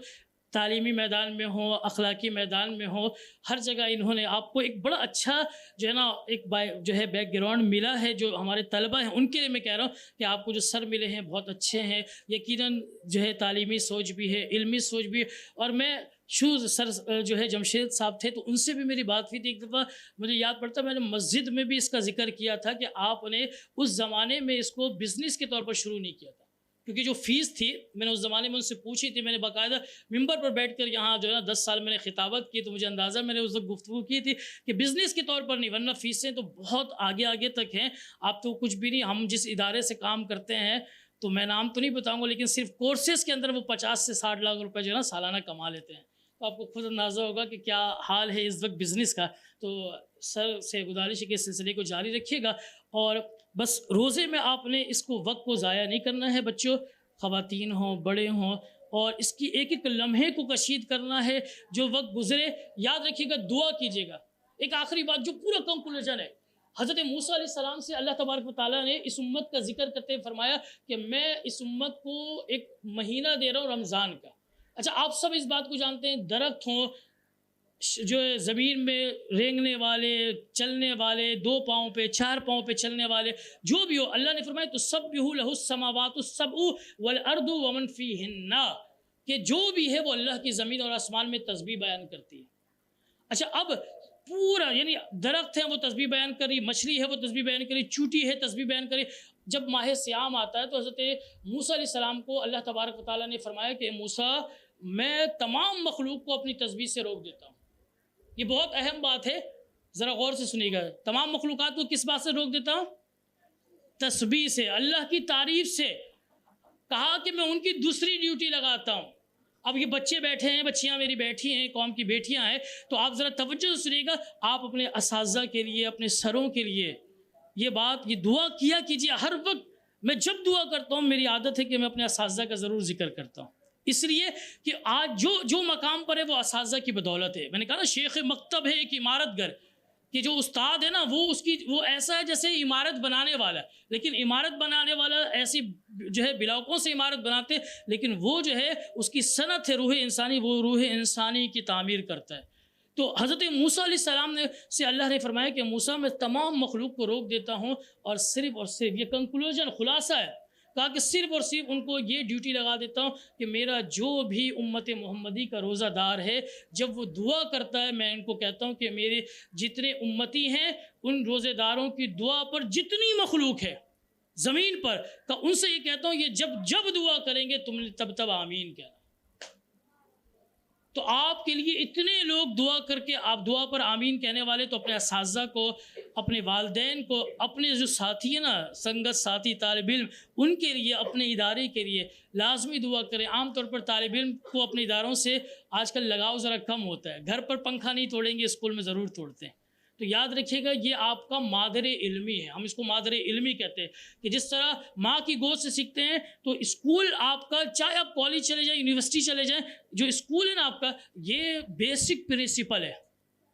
تعلیمی میدان میں ہوں, اخلاقی میدان میں ہوں, ہر جگہ انہوں نے آپ کو ایک بڑا اچھا جو ہے نا ایک جو ہے بیک گراؤنڈ ملا ہے. جو ہمارے طلبہ ہیں ان کے لیے میں کہہ رہا ہوں کہ آپ کو جو سر ملے ہیں بہت اچھے ہیں, یقیناً جو ہے تعلیمی سوچ بھی ہے, علمی سوچ بھی ہے. اور میں سر جو ہے جمشید صاحب تھے تو ان سے بھی میری بات ہوئی تھی, ایک دفعہ مجھے یاد پڑتا میں نے مسجد میں بھی اس کا ذکر کیا تھا کہ آپ نے اس زمانے میں اس کو بزنس کے طور پر شروع نہیں کیا تھا, کیونکہ جو فیس تھی میں نے اس زمانے میں ان سے پوچھی تھی, میں نے باقاعدہ ممبر پر بیٹھ کر یہاں جو ہے نا 10 سال میں نے خطابت کی, تو مجھے اندازہ میں نے اس وقت گفتگو کی تھی کہ بزنس کے طور پر نہیں, ورنہ فیسیں تو بہت آگے تک ہیں. آپ تو کچھ بھی نہیں, ہم جس ادارے سے کام کرتے ہیں تو میں نام تو نہیں بتاؤں گا, لیکن صرف کورسز کے اندر وہ 50 سے 60 لاکھ روپے جو ہے نا سالانہ کما لیتے ہیں. تو آپ کو خود اندازہ ہوگا کہ کیا حال ہے اس وقت بزنس کا. تو سر سے گزارش ہے کہ اس سلسلے کو جاری رکھیے گا, اور بس روزے میں آپ نے اس کو وقت کو ضائع نہیں کرنا ہے. بچوں, خواتین ہوں, بڑے ہوں, اور اس کی ایک ایک لمحے کو کشید کرنا ہے. جو وقت گزرے یاد رکھیے گا, دعا کیجیے گا. ایک آخری بات جو پورا کنکلوژن ہے, حضرت موسیٰ علیہ السلام سے اللہ تبارک و تعالیٰ نے اس امت کا ذکر کرتے ہوئے فرمایا کہ میں اس امت کو ایک مہینہ دے رہا ہوں رمضان کا. اچھا آپ سب اس بات کو جانتے ہیں, درخت ہوں, جو زمین میں رینگنے والے, چلنے والے, 2 پاؤں پہ 4 پاؤں پہ چلنے والے, جو بھی ہو, اللہ نے فرمایا تسبح لہ السماوات السبع والارض ومن فیہن, کہ جو بھی ہے وہ اللہ کی زمین اور آسمان میں تسبیح بیان کرتی ہے. اچھا اب پورا یعنی درخت ہے وہ تسبیح بیان کری, مچھلی ہے وہ تسبیح بیان کری, چوٹی ہے تسبیح بیان کری. جب ماہ سیام آتا ہے تو حضرت موسیٰ علیہ السلام کو اللہ تبارک و تعالیٰ نے فرمایا کہ موسیٰ میں تمام مخلوق کو اپنی تسبیح سے روک دیتا ہوں. یہ بہت اہم بات ہے, ذرا غور سے سنیے گا. تمام مخلوقات کو کس بات سے روک دیتا ہوں؟ تسبیح سے, اللہ کی تعریف سے. کہا کہ میں ان کی دوسری ڈیوٹی لگاتا ہوں. اب یہ بچے بیٹھے ہیں, بچیاں میری بیٹھی ہیں, قوم کی بیٹیاں ہیں, تو آپ ذرا توجہ سے سنیے گا. آپ اپنے اساتذہ کے لیے, اپنے سروں کے لیے یہ بات, یہ دعا کیا کیجیے ہر وقت. میں جب دعا کرتا ہوں میری عادت ہے کہ میں اپنے اساتذہ کا ضرور ذکر کرتا ہوں, اس لیے کہ آج جو مقام پر ہے وہ اساتذہ کی بدولت ہے. میں نے کہا نا شیخ مکتب ہے ایک عمارت گر, کہ جو استاد ہے نا وہ ایسا ہے جیسے عمارت بنانے والا ہے, لیکن عمارت بنانے والا ایسی جو ہے بلاکوں سے عمارت بناتے, لیکن وہ جو ہے اس کی صنعت ہے روح انسانی, وہ روح انسانی کی تعمیر کرتا ہے. تو حضرت موسیٰ علیہ السلام سے اللہ نے فرمایا کہ موسیٰ میں تمام مخلوق کو روک دیتا ہوں, اور صرف یہ کنکلوژن خلاصہ ہے, کہا کہ صرف اور صرف ان کو یہ ڈیوٹی لگا دیتا ہوں کہ میرا جو بھی امت محمدی کا روزہ دار ہے, جب وہ دعا کرتا ہے میں ان کو کہتا ہوں کہ میرے جتنے امتی ہیں ان روزے داروں کی دعا پر جتنی مخلوق ہے زمین پر, ان سے یہ کہتا ہوں یہ جب دعا کریں گے تم تب آمین کہنا. تو آپ کے لیے اتنے لوگ دعا کر کے آپ دعا پر آمین کہنے والے, تو اپنے اساتذہ کو, اپنے والدین کو, اپنے جو ساتھی ہیں نا, سنگت ساتھی طالب علم, ان کے لیے, اپنے ادارے کے لیے لازمی دعا کریں. عام طور پر طالب علم کو اپنے اداروں سے آج کل لگاؤ ذرا کم ہوتا ہے, گھر پر پنکھا نہیں توڑیں گے, اسکول میں ضرور توڑتے ہیں. تو یاد رکھیے گا یہ آپ کا مادر علمی ہے, ہم اس کو مادر علمی کہتے ہیں, کہ جس طرح ماں کی گود سے سیکھتے ہیں, تو اسکول آپ کا, چاہے آپ کالج چلے جائیں, یونیورسٹی چلے جائیں, جو اسکول ہے نا آپ کا, یہ بیسک پرنسپل ہے,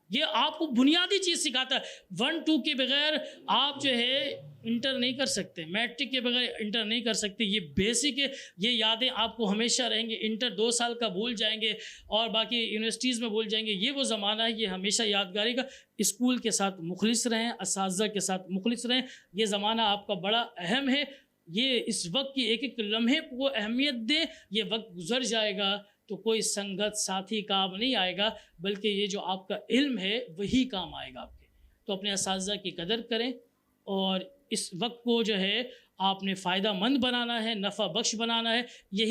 یہ آپ کو بنیادی چیز سکھاتا ہے. 1-2 کے بغیر آپ جو ہے انٹر نہیں کر سکتے, میٹرک کے بغیر انٹر نہیں کر سکتے. یہ بیسک ہے, یہ یادیں آپ کو ہمیشہ رہیں گے. انٹر 2 سال کا بھول جائیں گے اور باقی یونیورسٹیز میں بھول جائیں گے. یہ وہ زمانہ ہے, یہ ہمیشہ یادگاری کا. اسکول کے ساتھ مخلص رہیں, اساتذہ کے ساتھ مخلص رہیں. یہ زمانہ آپ کا بڑا اہم ہے. یہ اس وقت کی ایک ایک لمحے کو اہمیت دیں. یہ وقت گزر جائے گا تو کوئی سنگت ساتھی کام نہیں آئے گا, بلکہ یہ جو آپ کا علم ہے وہی کام آئے گا آپ کے. تو اپنے اساتذہ کی قدر کریں, اور اس وقت کو جو ہے آپ نے فائدہ مند بنانا ہے, نفع بخش بنانا ہے.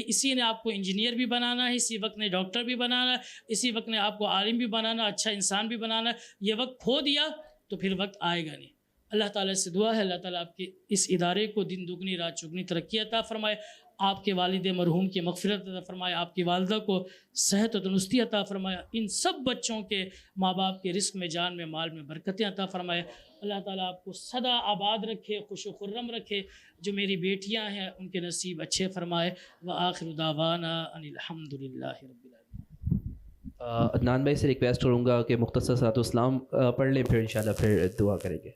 اسی نے آپ کو انجینئر بھی بنانا ہے, اسی وقت نے ڈاکٹر بھی بنانا ہے, اسی وقت نے آپ کو عالم بھی بنانا, اچھا انسان بھی بنانا ہے. یہ وقت کھو دیا تو پھر وقت آئے گا نہیں. اللہ تعالیٰ سے دعا ہے اللہ تعالیٰ آپ کے اس ادارے کو دن دگنی رات چگنی ترقی عطا فرمائے, آپ کے والد مرحوم کی مغفرت عطا فرمائے, آپ کی والدہ کو صحت و تندرستی عطا فرمائے, ان سب بچوں کے ماں باپ کے رزق میں, جان میں, مال میں برکتیں عطا فرمائے. اللہ تعالیٰ آپ کو سدا آباد رکھے, خوش و خرم رکھے. جو میری بیٹیاں ہیں ان کے نصیب اچھے فرمائے. وآخر دعوانا ان الحمد للہ رب العالمین. عدنان بھائی سے ریکویسٹ کروں گا کہ مختصر صلاۃ و اسلام پڑھ لیں, پھر انشاءاللہ پھر دعا کریں گے.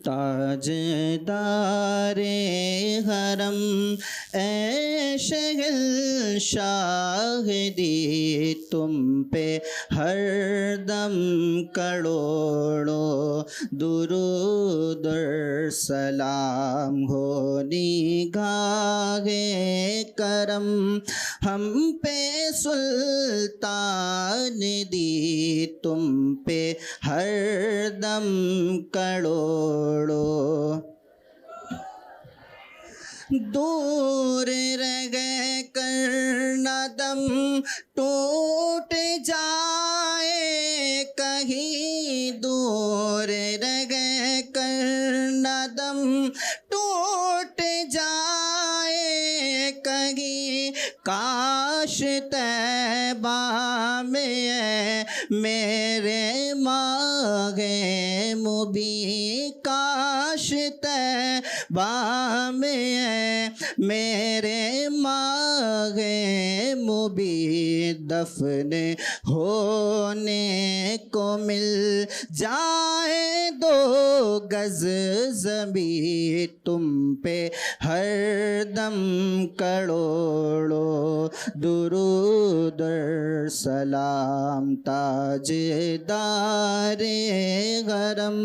تاجدار حرم اے شہل شاہدی, تم پہ ہر دم کروڑوں درود و سلام ہو. نگاہ کرم ہم پہ سلطان دی, تم پہ ہر دم کروڑوں. دور رہ گئے کرنا دم ٹوٹ جائے کہیں, دور رہ گئے کرنا دم ٹوٹ جائے کہیں. کاش طیبہ میں میرے ماہ مبین, کاش کاش طیبہ میں ہے میرے ماغ مبین دفن ہونے کو مل جائے 2 گز زمین تم پہ ہر دم کروڑوں درود اور سلام تاجدار غرم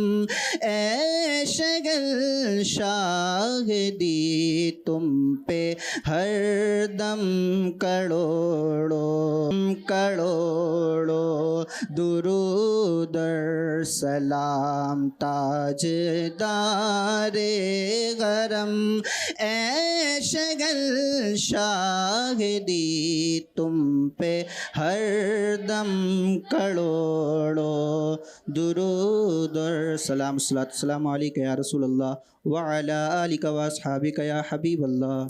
اے شگل شاہدی تم پہ ہر دم کروڑوں درود اور سلام تاجدار غرم اے شگل شاہدی تم پہ ہر دم کروڑوں درود اور سلام السلام علیکہ یا رسول اللہ وعلی آلک و اصحابک یا حبیب اللہ.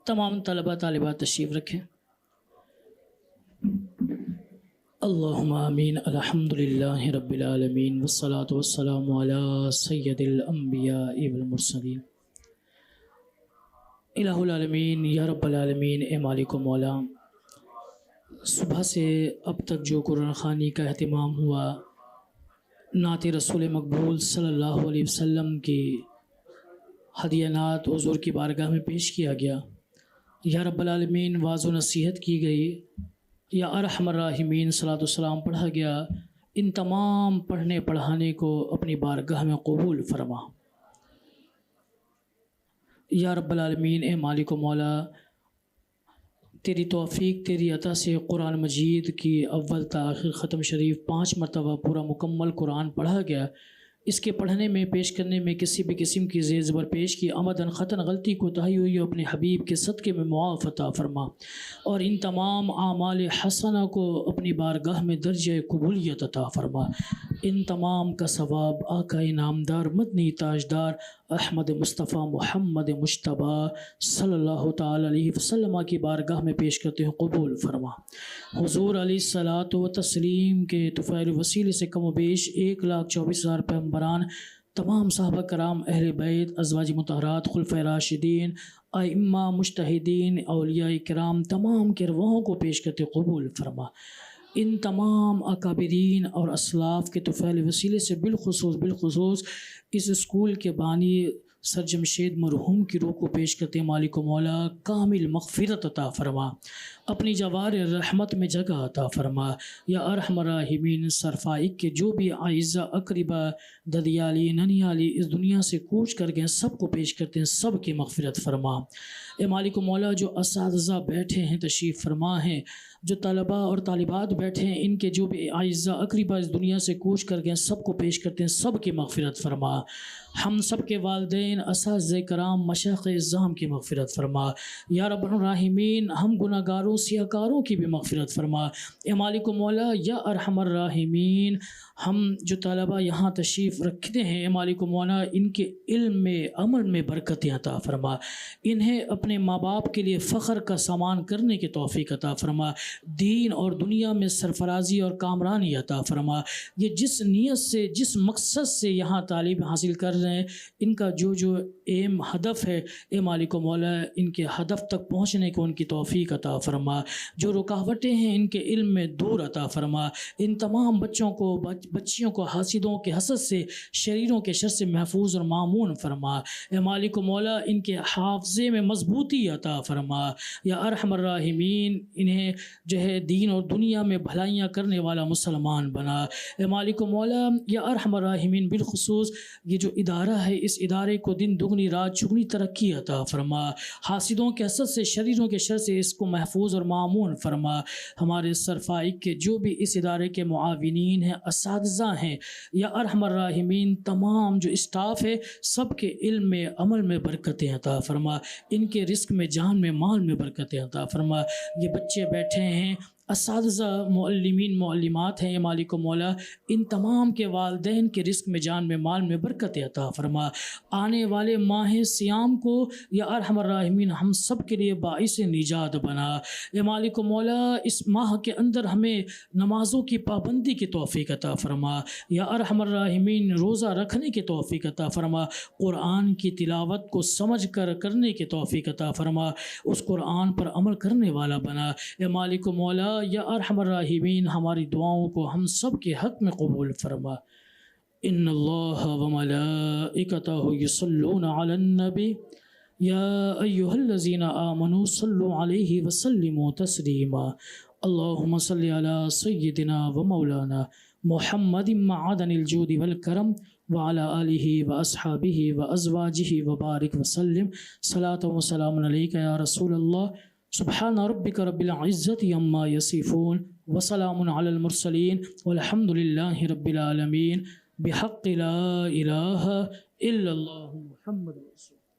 تمام طلبہ طالبات تشریف رکھیں. اللہم آمین. الحمدللہ رب العالمین والصلاة والسلام علی سید الانبیاء والمرسلین. الہ العالمین یا رب العالمین اے مالک و مولا، صبح سے اب تک جو قرآن خوانی کا اہتمام ہوا، نعت رسول مقبول صلی اللہ علیہ وسلم کی ہدیہ نعت حضور کی بارگاہ میں پیش کیا گیا، یا رب العالمین واعظ و نصیحت کی گئی، یا ارحم الراحمین صلاۃ والسلام پڑھا گیا، ان تمام پڑھنے پڑھانے کو اپنی بارگاہ میں قبول فرما. یا رب العالمین اے مالک و مولا، تیری توفیق تیری عطا سے قرآن مجید کی اول تا آخر ختم شریف 5 مرتبہ پورا مکمل قرآن پڑھا گیا. اس کے پڑھنے میں پیش کرنے میں کسی بھی قسم کی زیر زبر پیش کی عمدن خطاً غلطی کوتاہی ہوئی ہو اپنے حبیب کے صدقے میں معاف عطا فرما، اور ان تمام اعمال حسنہ کو اپنی بارگاہ میں درجہ قبولیت عطا فرما. ان تمام کا ثواب آقا نامدار مدنی تاجدار احمد مصطفیٰ محمد مجتبیٰ صلی اللہ تعالی علیہ وسلم کی بارگاہ میں پیش کرتے ہیں قبول فرما. حضور علیہ الصلاۃ و تسلیم کے طفیل وسیلے سے کم و بیش 1,24,000 پیغمبران، تمام صحابہ کرام، اہل بیت، ازواج مطہرات، خلفائے راشدین، ائمہ مجتہدین، اولیاء کرام، تمام کے ارواحوں کو پیش کرتے قبول فرما. ان تمام اکابرین اور اسلاف کے طفیل وسیلے سے بالخصوص اس اسکول کے بانی سر جمشید مرحوم کی روح کو پیش کرتے مالک و مولا کامل مغفرت عطا فرما، اپنی جوار رحمت میں جگہ عطا فرما. یا ارحم الراحمین سرفائق کے جو بھی اعزہ اقربا ددیالی ننیالی اس دنیا سے کوچ کر گئے سب کو پیش کرتے ہیں، سب کی مغفرت فرما. اے مالک و مولا، جو اساتذہ بیٹھے ہیں تشریف فرما ہیں، جو طلبہ اور طالبات بیٹھے ہیں، ان کے جو بھی اعزہ اقربا اس دنیا سے کوچ کر گئے سب کو پیش کرتے ہیں، سب کی مغفرت فرما. ہم سب کے والدین، اساتذہ کرام، مشائخ اعظام کی مغفرت فرما. یا رب الراحمین، ہم گناہ گاروں سیاکاروں کی بھی مغفرت فرما. اے مالک و مولا، یا ارحم الراحمین، ہم جو طلبہ یہاں تشریف رکھتے ہیں، اے مالک و مولا، ان کے علم میں عمل میں برکتیں عطا فرما، انہیں اپنے ماں باپ کے لیے فخر کا سامان کرنے کی توفیق عطا فرما، دین اور دنیا میں سرفرازی اور کامرانی عطا فرما. یہ جس نیت سے، جس مقصد سے یہاں تعلیم حاصل کر رہے ہیں، ان کا جو ایم ہدف ہے، اے مالک و مولا، ان کے ہدف تک پہنچنے کو ان کی توفیق عطا فرما. جو رکاوٹیں ہیں ان کے علم میں دور عطا فرما. ان تمام بچیوں کو حاسدوں کے حسد سے، شریروں کے شر سے محفوظ اور مامون فرما. اے مالک و مولا، ان کے حافظے میں مضبوطی عطا فرما. یا ارحم الراحمین، انہیں جو ہے دین اور دنیا میں بھلائیاں کرنے والا مسلمان بنا. اے مالک و مولا، یا ارحم الراحمین، بالخصوص یہ جو ادارہ ہے، اس ادارے کو دن دگنی رات چگنی ترقی عطا فرما. حاسدوں کے حسد سے، شریروں کے شر سے اس کو محفوظ اور مامون فرما. ہمارے سرفائق کے جو بھی اس ادارے کے معاونین ہیں، اساتذہ ہیں، یا ارحم الراحمین، تمام جو اسٹاف ہے، سب کے علم میں عمل میں برکتیں عطا فرما. ان کے رزق میں، جان میں، مال میں برکتیں عطا فرما. یہ بچے بیٹھے ہیں، اساتذہ، معلمین، معلمات ہیں، مالک و مولا ان تمام کے والدین کے رزق میں، جان میں، مال میں برکت عطا فرما. آنے والے ماہ سیام کو یا ارحم الراحمین ہم سب کے لیے باعث نجات بنا. اے مالک و مولا اس ماہ کے اندر ہمیں نمازوں کی پابندی کی توفیق عطا فرما. یا ارحم الراحمین روزہ رکھنے کی توفیق عطا فرما. قرآن کی تلاوت کو سمجھ کر کرنے کی توفیق عطا فرما. اس قرآن پر عمل کرنے والا بنا. اے مالک و مولا یا ارحم الراحمین ہماری دعاؤں کو ہم سب کے حق میں قبول فرما. ان اللہ وملائکتہ یصلون علی النبی یا ایہا الذین آمنوا صلوا علیہ وسلموا تسلیما. اللہم صلی علی سیدنا و مولانا محمد معدن الجود والکرم وعلى آلہ واصحابہ وازواجہ وبارک وسلم. صلاۃ و سلام علیک یا رسول اللہ. سبحان ربک رب العزت عما یصفون وسلام علی المرسلین والحمد للہ رب العالمین. بحق لا الہ الا اللہ محمد رسول